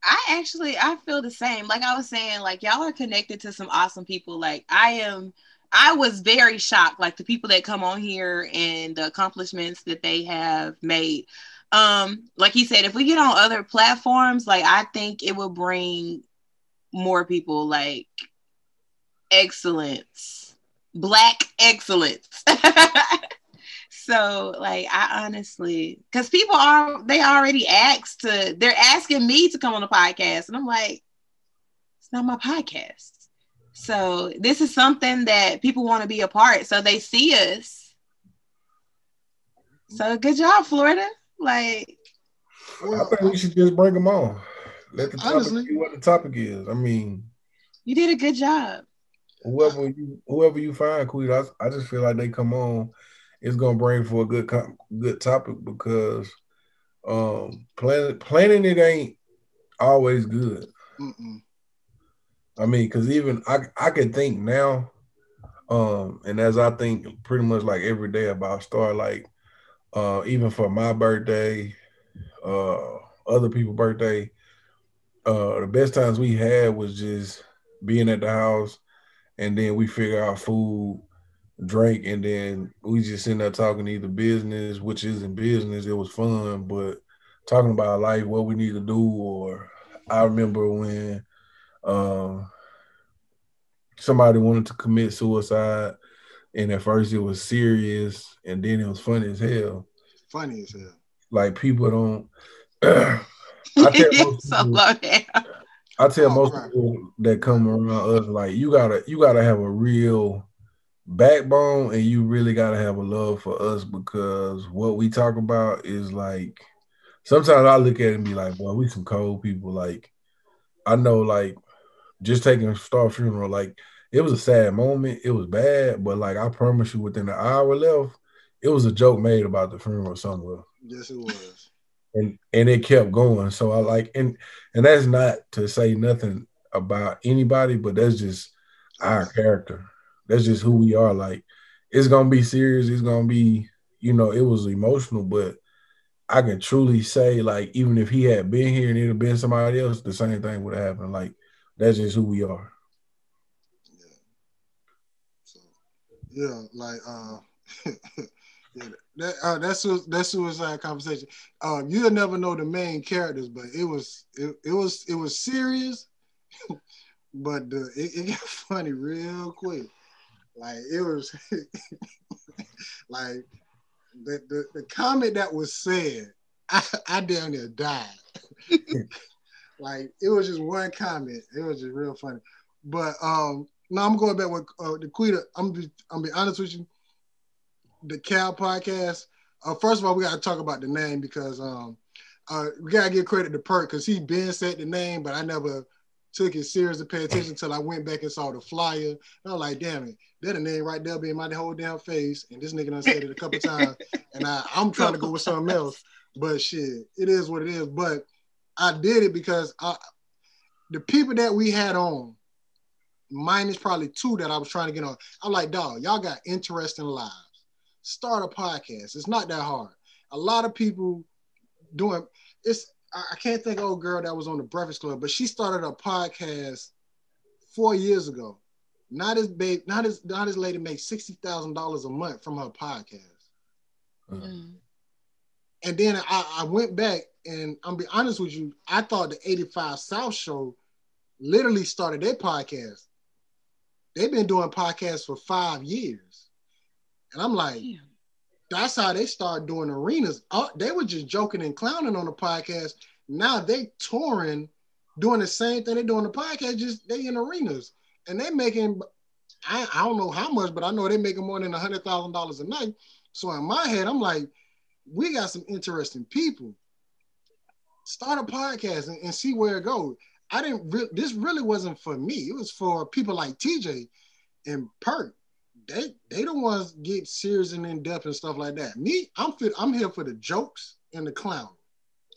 I feel the same. Like I was saying, like y'all are connected to some awesome people. Like I was very shocked, like the people that come on here and the accomplishments that they have made. Like he said, if we get on other platforms, like I think it will bring more people like excellence, Black excellence. So like I honestly, because they already they're asking me to come on the podcast, and I'm like, it's not my podcast. So this is something that people want to be a part, so they see us. So good job, Florida. Like, I think we should just bring them on. Let the topic be what the topic is. I mean, you did a good job. Whoever you find, Queen, I just feel like they come on, it's gonna bring for a good topic because planning it ain't always good. Mm-mm. I mean, because even I can think now, and as I think pretty much like every day about start like even for my birthday, other people's birthday, the best times we had was just being at the house, and then we figure out food, drink, and then we just sitting there talking either business, which isn't business. It was fun, but talking about life, what we need to do. Or I remember when somebody wanted to commit suicide, and at first it was serious, and then it was funny as hell. Funny as hell. Like people don't. I tell most people that come around us, like you gotta have a real backbone, and you really gotta have a love for us, because what we talk about is like sometimes I look at it and be like, boy, we some cold people. Like I know, like just taking a Star funeral, like it was a sad moment, it was bad, but like I promise you, within an hour left, it was a joke made about the funeral somewhere. Yes, it was. And it kept going. So I like, and that's not to say nothing about anybody, but that's just our character. That's just who we are. Like, it's gonna be serious. It's gonna be, it was emotional, but I can truly say, like, even if he had been here and it had been somebody else, the same thing would have happened. Like, that's just who we are. Yeah. So, yeah, like, yeah, that's suicide conversation. You'll never know the main characters, but it was serious, but it got funny real quick. Like it was like the comment that was said, I damn near died. Like it was just one comment. It was just real funny. But no, I'm going back with the Quita. I'm be honest with you. The TheCafePodcast. First of all, we gotta talk about the name because we gotta give credit to Perk because he been said the name, but I never took it serious to pay attention until I went back and saw the flyer. And I was like, damn it, that a name right there being my whole damn face. And this nigga done said it a couple times. And I'm trying to go with something else. But shit, it is what it is. But I did it because the people that we had on, minus probably two that I was trying to get on, I'm like, dog, y'all got interesting lives. Start a podcast. It's not that hard. A lot of people doing it's. I can't think of old girl that was on the Breakfast Club, but she started a podcast 4 years ago. Now this lady makes $60,000 a month from her podcast. Mm. And then I went back and I'm be honest with you, I thought the 85 South Show literally started their podcast. They've been doing podcasts for 5 years. And I'm like, that's how they started doing arenas. They were just joking and clowning on the podcast. Now they touring, doing the same thing they do on the podcast, just they in arenas. And they making, I don't know how much, but I know they making more than $100,000 a night. So in my head, I'm like, we got some interesting people. Start a podcast and see where it goes. This really wasn't for me. It was for people like TJ and Perk. They the ones get serious and in depth and stuff like that. Me, I'm here for the jokes and the clown.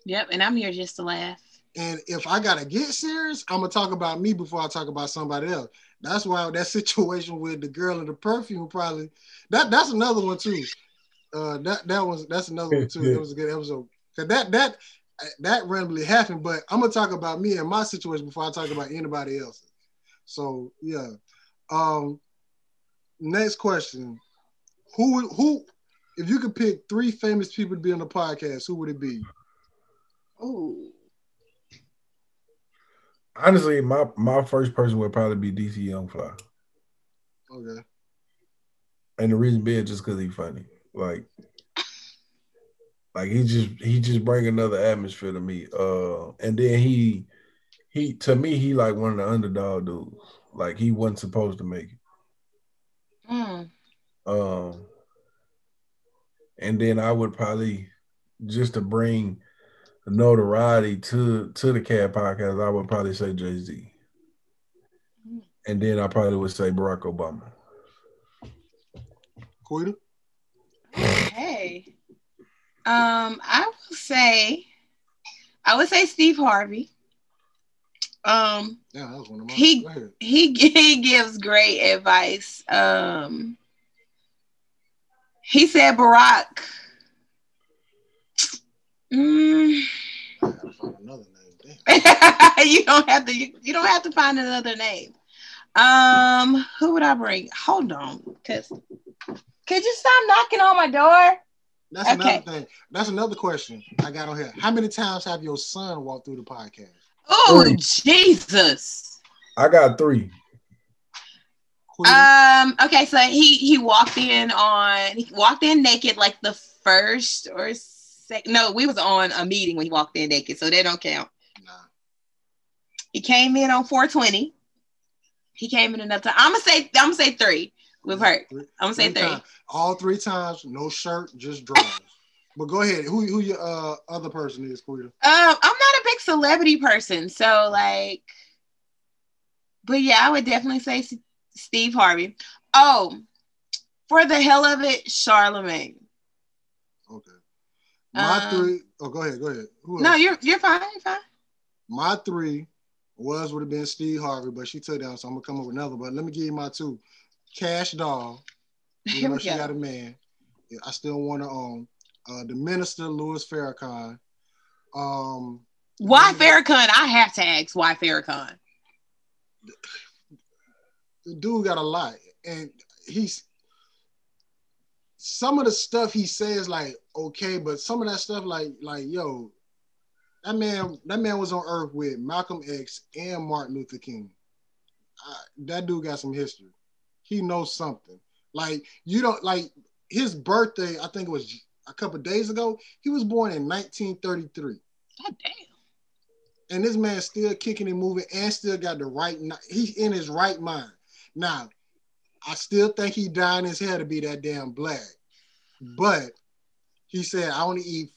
Yep, and I'm here just to laugh. And if I gotta get serious, I'm gonna talk about me before I talk about somebody else. That's why that situation with the girl in the perfume probably that's another one too. That's another one too. That was a good episode. Cause that randomly happened, but I'm gonna talk about me and my situation before I talk about anybody else. So yeah. Next question. Who if you could pick 3 famous people to be on the podcast, who would it be? Ooh. Honestly, my first person would probably be DC Youngfly. Okay. And the reason being just because he's funny. Like he just bring another atmosphere to me. And then he to me, he like one of the underdog dudes. Like he wasn't supposed to make it. And then I would probably, just to bring notoriety to the Cat Podcast, I would probably say Jay-Z. And then I probably would say Barack Obama. Quita? Okay. I would say Steve Harvey. Yeah, that was one of mine. Go ahead. He gives great advice. He said Barack. I gotta find another name. You don't have to find another name. Who would I bring? Hold on, because could you stop knocking on my door? That's another thing. That's another question I got on here. How many times have your son walked through the podcast? Oh, Jesus. I got 3. Okay, so he walked in naked like the first or second. No, we was on a meeting when he walked in naked, so they don't count. Nah. He came in on 420. He came in another time. I'm gonna say 3 with Perk. I'm gonna say 3. All 3 times, no shirt, just drawers. But go ahead. Who your other person is, Quita? I'm not a big celebrity person, so like, but yeah, I would definitely say Steve Harvey. Oh, for the hell of it, Charlemagne. Okay. My 3. Oh, go ahead. Who else? No, you're fine. You're fine. My 3 would have been Steve Harvey, but she took down, so I'm gonna come up with another. But let me give you my 2. Cash Doll. You know she got a man. Yeah, I still want to own. The minister, Louis Farrakhan. Why Farrakhan? I have to ask why Farrakhan. The dude got a lot, and he's some of the stuff he says like okay, but some of that stuff like yo, that man was on Earth with Malcolm X and Martin Luther King. That dude got some history. He knows something. Like you don't like his birthday. I think it was a couple of days ago. He was born in 1933. God damn. And this man's still kicking and moving and still got the right. He's in his right mind. Now, I still think he dyed his hair to be that damn black. But he said, I only eat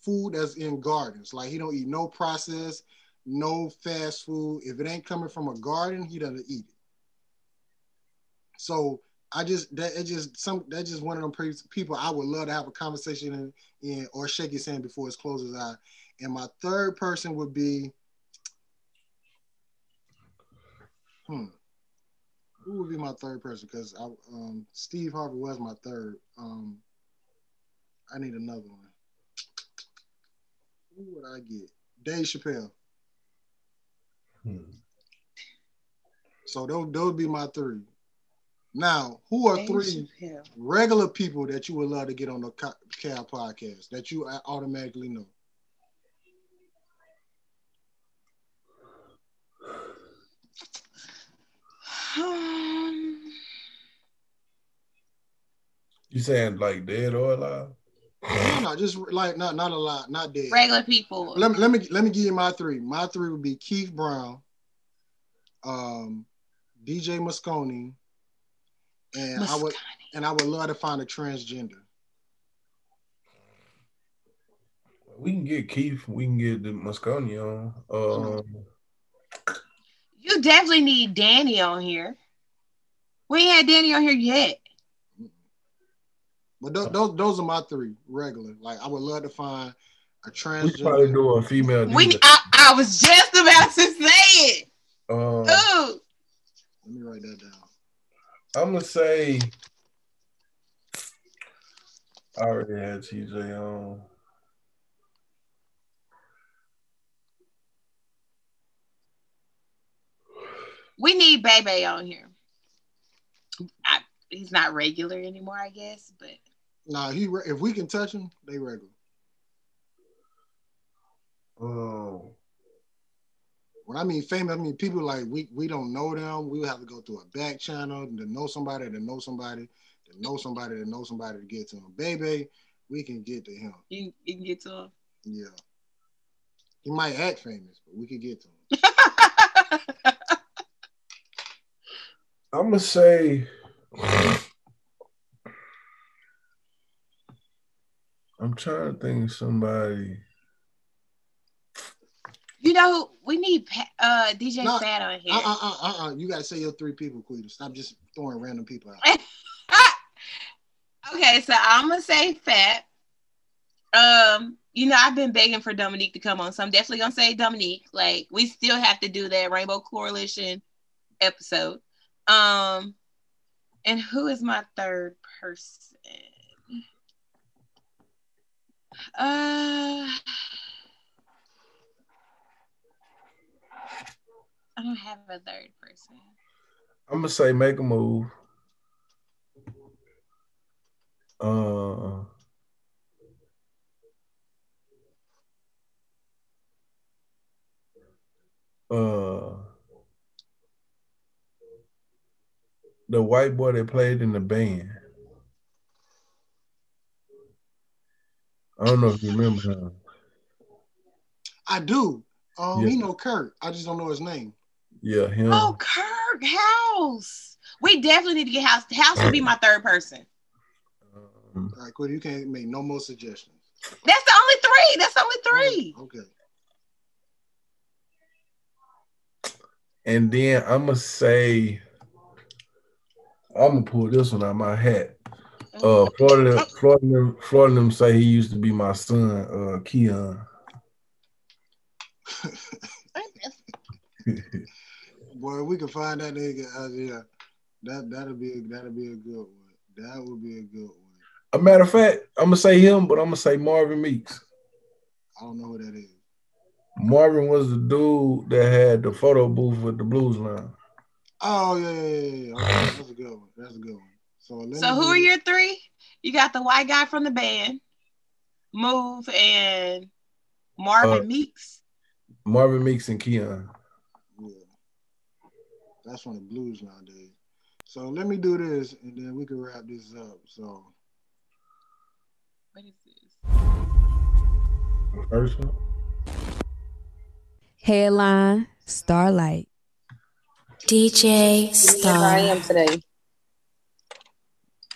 food that's in gardens. Like he don't eat no processed, no fast food. If it ain't coming from a garden, he doesn't eat it. So that's just one of them people I would love to have a conversation in or shake his hand before his closes eye. And my third person would be, who would be my third person? Because Steve Harvey was my third. I need another one. Who would I get? Dave Chappelle. So those would be my 3. Now, who are 3 regular people that you would love to get on the Cal podcast that you automatically know? You saying like dead or alive? No, just like not alive, not dead. Regular people. Let me give you my 3. My 3 would be Keith Brown, DJ Moscone, and I would love to find a transgender. We can get Keith. We can get the Moscone on. You definitely need Danny on here. We ain't had Danny on here yet. But those are my 3 regular. Like I would love to find A We could probably transgender. do a female DJ. I was just about to say it. Ooh. Let me write that down. I'm gonna say I already had TJ on. We need Bebe on here. He's not regular anymore, I guess, but Nah, if we can touch him, they regular. Oh. When I mean famous, I mean people like we don't know them. We would have to go through a back channel to know somebody, to know somebody, to know somebody, to know somebody to get to him. Baby, we can get to him. You can get to him? Yeah. He might act famous, but we could get to him. I'm gonna say I'm trying to think of somebody. You know, we need DJ Fat on here. You gotta say your three people, Quita. Stop just throwing random people out. Okay, so I'm gonna say Fat. You know, I've been begging for Dominique to come on, so I'm definitely gonna say Dominique. Like, we still have to do that Rainbow Coalition episode. And who is my third person? I don't have a third person. I'm gonna say make a move. The white boy that played in the band. I don't know if you remember him. I do. Yeah. He know Kirk. I just don't know his name. Yeah, him. Oh, Kirk, House. We definitely need to get House. House would be my third person. All right, Quita, you can't make no more suggestions. That's the only three. Okay. And then I'm gonna say, I'm gonna pull this one out of my hat. Florida them say he used to be my son, Keon. Boy, we can find that nigga. Yeah, that'll be a good one. That would be a good one. A matter of fact, I'm gonna say him, but I'm gonna say Marvin Meeks. I don't know who that is. Marvin was the dude that had the photo booth with the blues line. Oh yeah. Okay, that's a good one. So who are your three? You got the white guy from the band, Move, and Marvin Meeks. Marvin Meeks and Keon. Yeah, that's from the blues nowadays. So let me do this, and then we can wrap this up. So, what is this? The first one. Headline, Starlight. DJ Star. I am today.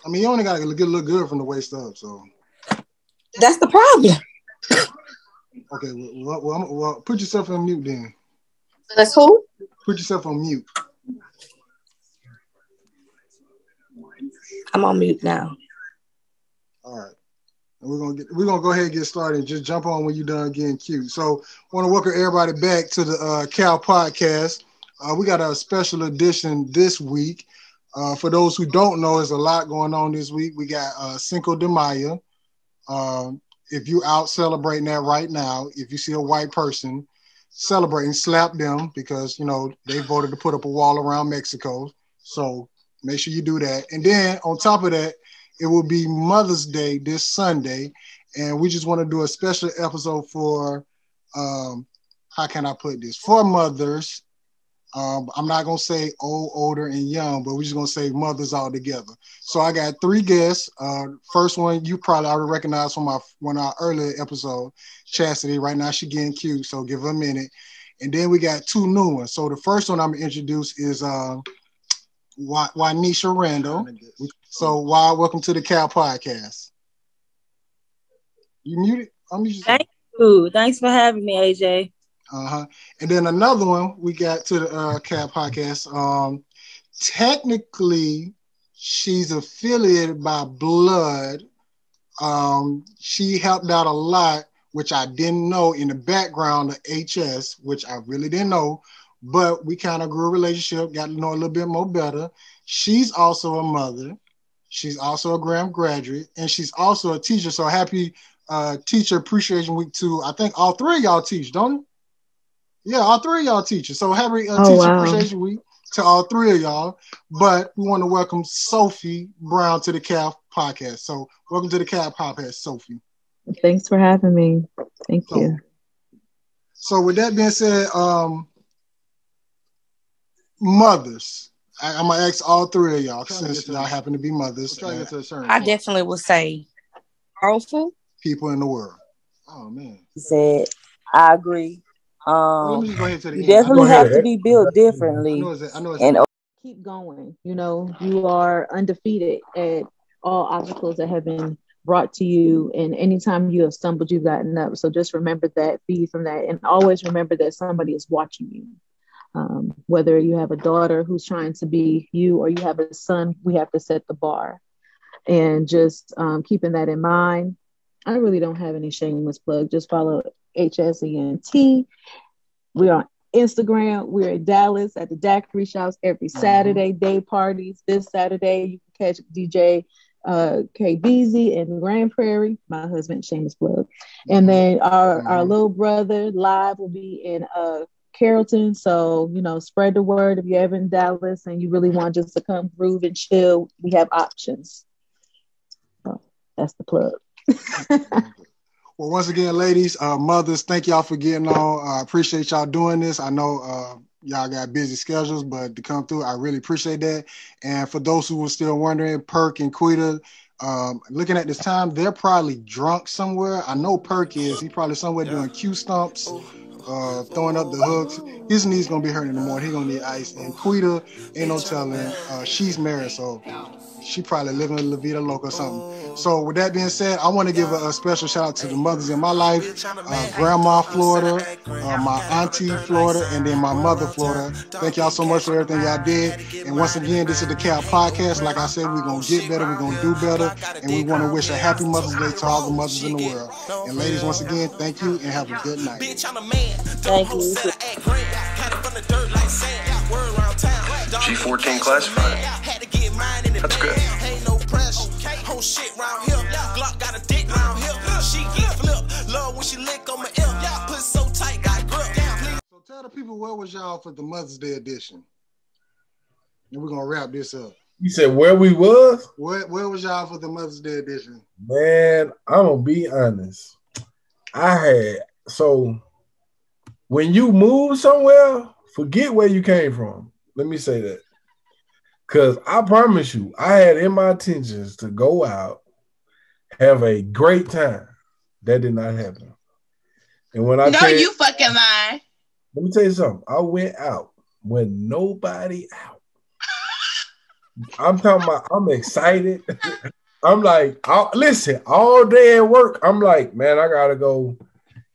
I mean, you only gotta look good from the waist up. So that's the problem. Okay, well, put yourself on mute then. That's who? Put yourself on mute. I'm on mute now. All right. And we're gonna go ahead and get started and just jump on when you're done getting cute. So I want to welcome everybody back to the Cal Podcast. We got a special edition this week. For those who don't know, there's a lot going on this week. We got Cinco de Mayo. If you out celebrating that right now, if you see a white person celebrating, slap them, because they voted to put up a wall around Mexico. So make sure you do that. And then on top of that, it will be Mother's Day this Sunday, and we just want to do a special episode for how can I put this? For mothers. I'm not going to say old, older, and young, but we're just going to say mothers all together. So I got three guests. First one, you probably already recognize from one of our earlier episode, Chastity. Right now, she's getting cute, so give her a minute. And then we got two new ones. So the first one I'm going to introduce is Wanisha Randall. So, welcome to the Cal Podcast. You muted? Thank you. Thanks for having me, AJ. And then another one we got to the Cal Podcast. Technically, she's affiliated by blood. She helped out a lot which I didn't know in the background of HS, which I really didn't know, but we kind of grew a relationship, got to know a little bit more better. She's also a mother. She's also a Graham graduate, and she's also a teacher. So happy Teacher Appreciation Week to, I think all three of y'all teach, don't it? Yeah, all three of y'all teachers. So happy Teacher Appreciation Week to all three of y'all. But we want to welcome Sophie Brown to the CAF podcast. So welcome to the CAF podcast, Sophie. Thanks for having me. Thank you. So with that being said, mothers. I'm gonna ask all three of y'all since y'all happen to be mothers. I definitely would say powerful people in the world. Oh man. Said I agree. Let me just go ahead to the You end. definitely have to be built differently. I know it's and keep going. You know, you are undefeated at all obstacles that have been brought to you, and anytime you have stumbled, you've gotten up. So just remember that, feed from that, and always remember that somebody is watching you. Whether you have a daughter who's trying to be you or you have a son, we have to set the bar. And just keeping that in mind, I really don't have any shameless plug. Just follow HSENT. We're on Instagram. We're in Dallas at the Daiquiri Shops every Saturday, day parties. This Saturday, you can catch DJ KBZ in Grand Prairie, my husband, shameless plug. And then our little brother live will be in Carrollton. So, you know, spread the word. If you're ever in Dallas and you really want just to come groove and chill, we have options. So that's the plug. Well, once again, ladies, mothers, thank y'all for getting on. I appreciate y'all doing this. I know y'all got busy schedules, but to come through, I really appreciate that. And for those who were still wondering, Perk and Quita, looking at this time, they're probably drunk somewhere. I know Perk is. He's probably somewhere doing Q stumps. Throwing up the hooks. His knees gonna be hurting in the morning. He gonna need ice. And Quita, ain't no telling. She's married, so she probably living La Vida Loca or something. So with that being said, I want to give a special shout out to the mothers in my life, Grandma Florida, my auntie Florida, and then my mother Florida. Thank y'all so much for everything y'all did. And once again, this is the CAP Podcast. Like I said, we're gonna get better, we're gonna do better, and we want to wish a happy Mother's Day to all the mothers in the world. And ladies, once again, thank you and have a good night. Thank you. G14 classified. That's good. So tell the people where was y'all for the Mother's Day edition. And we're gonna wrap this up. You said where we was? Where was y'all for the Mother's Day edition? Man, I'm gonna be honest. When you move somewhere, forget where you came from. Let me say that. Because I promise you, I had in my intentions to go out, have a great time. That did not happen. And when I you fucking lying. Let me tell you something. I went out with nobody out. I'm talking about, I'm excited. I'm like, listen, all day at work, I'm like, man, I got to go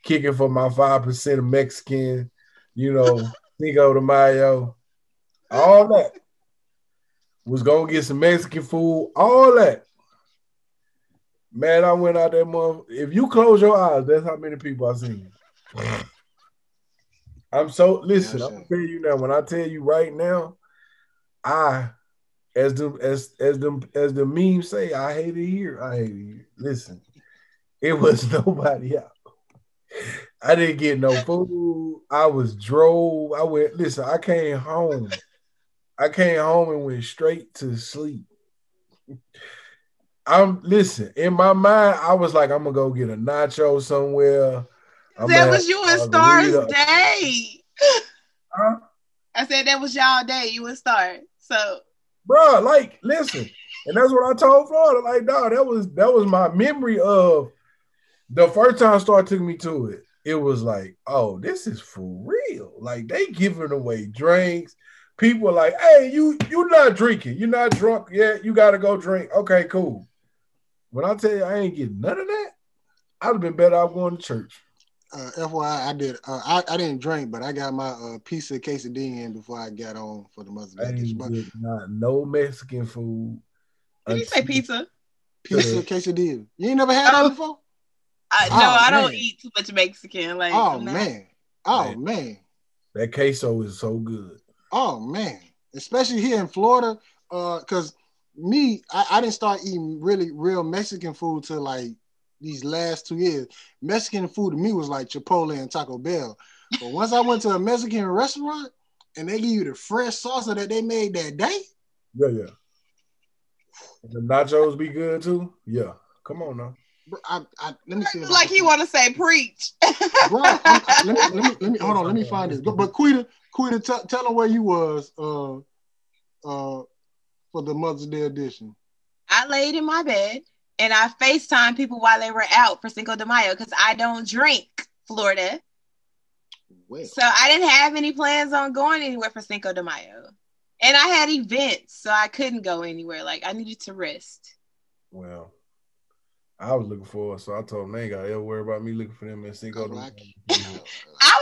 kicking for my 5% of Mexican, Cinco de Mayo, all that. Was going to get some Mexican food, all that. Man, I went out there, if you close your eyes, that's how many people I seen. I'm going to tell you now, when I tell you right now, as the memes say, I hate it here. Listen, it was nobody out. I didn't get no food. I came home. I came home and went straight to sleep. In my mind, I was like, I'm gonna go get a nacho somewhere. That was you and Star's day. Huh? I said that was y'all day, you and Star. So, bro, listen, and that's what I told Florida. Like, dog, that was my memory of the first time Star took me to it. It was like, oh, this is for real. Like, they giving away drinks. People are like, hey, you're not drinking. You're not drunk yet. You got to go drink. Okay, cool. When I tell you I ain't getting none of that, I'd have been better off going to church. FYI, I did. I didn't drink, but I got my piece of quesadilla in before I got on for the Mother's Day. I ain't get no Mexican food. Did you say pizza? Piece of quesadilla. You ain't never had that before? I don't eat too much Mexican. Like, man. That queso is so good. Oh man, especially here in Florida, because I didn't start eating really real Mexican food till like these last 2 years. Mexican food to me was like Chipotle and Taco Bell. But once I went to a Mexican restaurant and they give you the fresh salsa that they made that day. Yeah. The nachos be good too. Yeah, come on now. Bro, let me see. Like he want to say preach. Bro, let me hold on. Let me find this. But Quita, tell them where you was for the Mother's Day edition. I laid in my bed and I FaceTime people while they were out for Cinco de Mayo because I don't drink, Florida. Well. So I didn't have any plans on going anywhere for Cinco de Mayo. And I had events, so I couldn't go anywhere. Like, I needed to rest. Well, I was looking forward, so I told them they ain't got to ever worry about me looking for them at Cinco de Mayo. I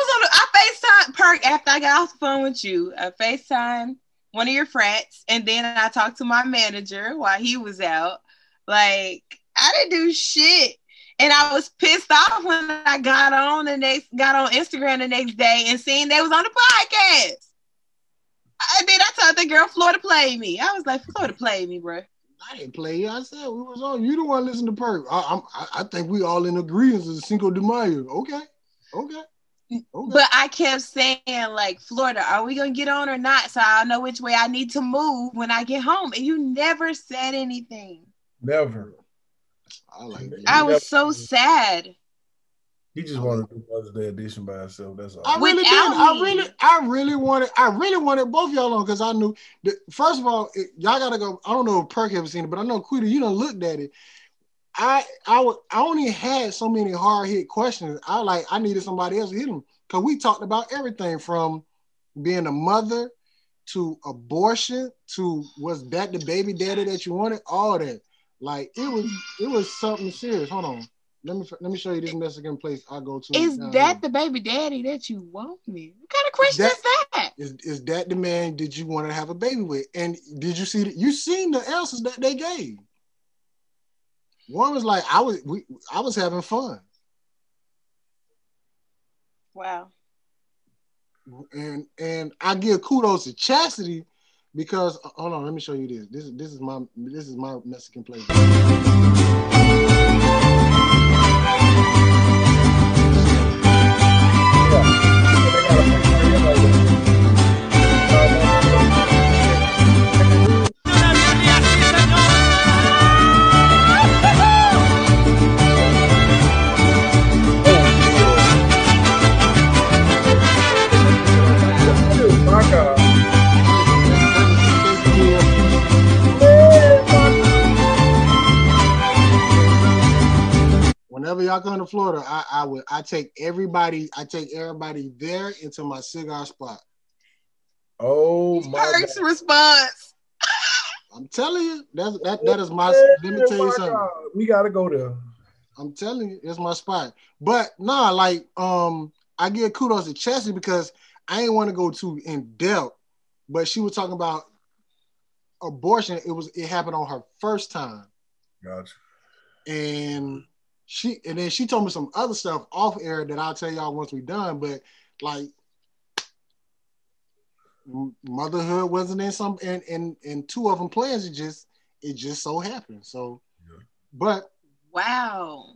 FaceTime Perk after I got off the phone with you. I FaceTime one of your frats, and then I talked to my manager while he was out. Like, I didn't do shit. And I was pissed off when I got on Instagram the next day and seen they was on the podcast. And then I told the girl Florida played me. I was like, Florida played me, bro. I didn't play you. I said we was on. You don't want to listen to Perk. I think we all in agreement with Cinco de Mayo. Okay. But I kept saying, like, Florida, are we going to get on or not? So I'll know which way I need to move when I get home. And you never said anything. Never. I was so sad. He just wanted to do Mother's Day edition by himself. That's all. I really did. I really wanted both y'all on because I knew that, first of all, y'all gotta go. I don't know if Perk ever seen it, but I know Quita, you done looked at it. I only had so many hard hit questions. I needed somebody else to hit them because we talked about everything from being a mother to abortion to was that the baby daddy that you wanted, all that. Like it was something serious. Hold on. Let me show you this Mexican place I go to. Is that the baby daddy that you want me? What kind of question is that? Is that the man did you want to have a baby with? And did you see you seen the answers that they gave? One was like, I was having fun. Wow. And I give kudos to Chastity because hold on, let me show you this. This is my Mexican place. Whenever y'all come to Florida, I take everybody there into my cigar spot. Oh my Perk's response. I'm telling you, that is my. Let me tell you something. God. We gotta go there. I'm telling you, it's my spot. But nah, like I give kudos to Chelsea because I ain't want to go too in depth, but she was talking about abortion. It happened on her first time. Gotcha. And then she told me some other stuff off air that I'll tell y'all once we're done. But like motherhood wasn't in some and two of them plans. It just so happened. So, yeah. But wow,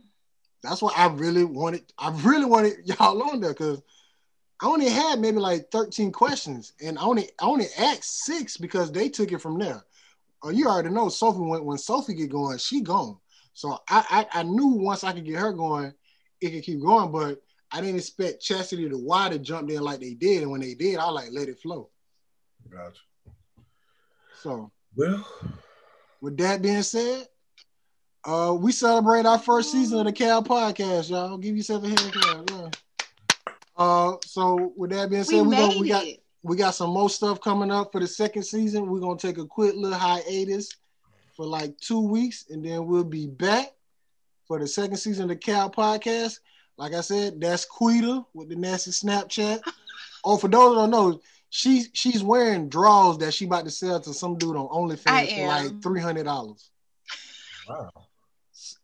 that's what I really wanted y'all on there because I only had maybe like 13 questions and I only asked 6 because they took it from there. You already know Sophie when Sophie get going, she gone. So I knew once I could get her going, it could keep going, but I didn't expect Chastity to why to jump in like they did. And when they did, I let it flow. Gotcha. So, well, with that being said, we celebrate our first season of the TheCafePodcast, y'all. Give yourself a hand clap. Yeah. So with that being said, we got some more stuff coming up for the second season. We're gonna take a quick little hiatus for like 2 weeks, and then we'll be back for the second season of the TheCafePodcast. Like I said, that's Quita with the nasty Snapchat. Oh, for those that don't know, she's wearing drawers that she about to sell to some dude on OnlyFans for like $300. Wow.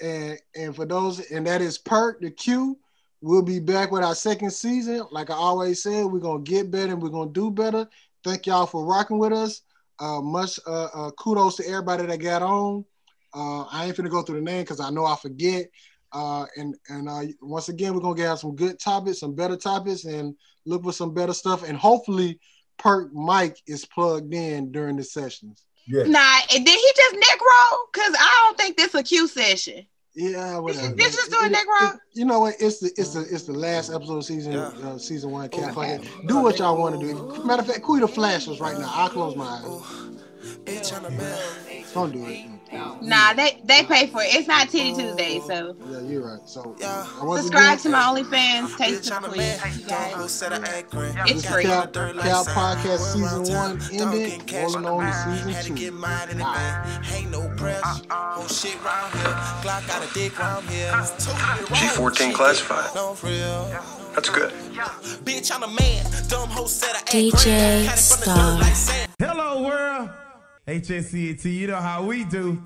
and for those, and that is Perk the Q. We'll be back with our second season. Like I always said, we're gonna get better and we're gonna do better. Thank y'all for rocking with us. Much kudos to everybody that got on. I ain't finna go through the name because I know I forget. And once again, we're gonna get some good topics, some better topics, and look for some better stuff. And hopefully, Perk Mike is plugged in during the sessions. Yes. Nah, did he just neck roll? Because I don't think this a Q session. Yeah, whatever. This just doing neck roll. You know what? It's the last episode of season 1. Can't fucking do what y'all want to do. Matter of fact, Quita flash us right now. I'll close my eyes. Don't do it. Nah, they pay for it. It's not Titty Tuesday, so yeah, you're right. So subscribe to my OnlyFans. Taste the Queen, you guys. It's free. Cal Podcast season 1 ended. Rolling on to season 2. Ain't no press. Whole shit round here. Glock got a dick round here. G14 classified. That's good. Bitch, I'm a man. Dumb hoe said I DJ Star. Hello world. HSCAT, you know how we do.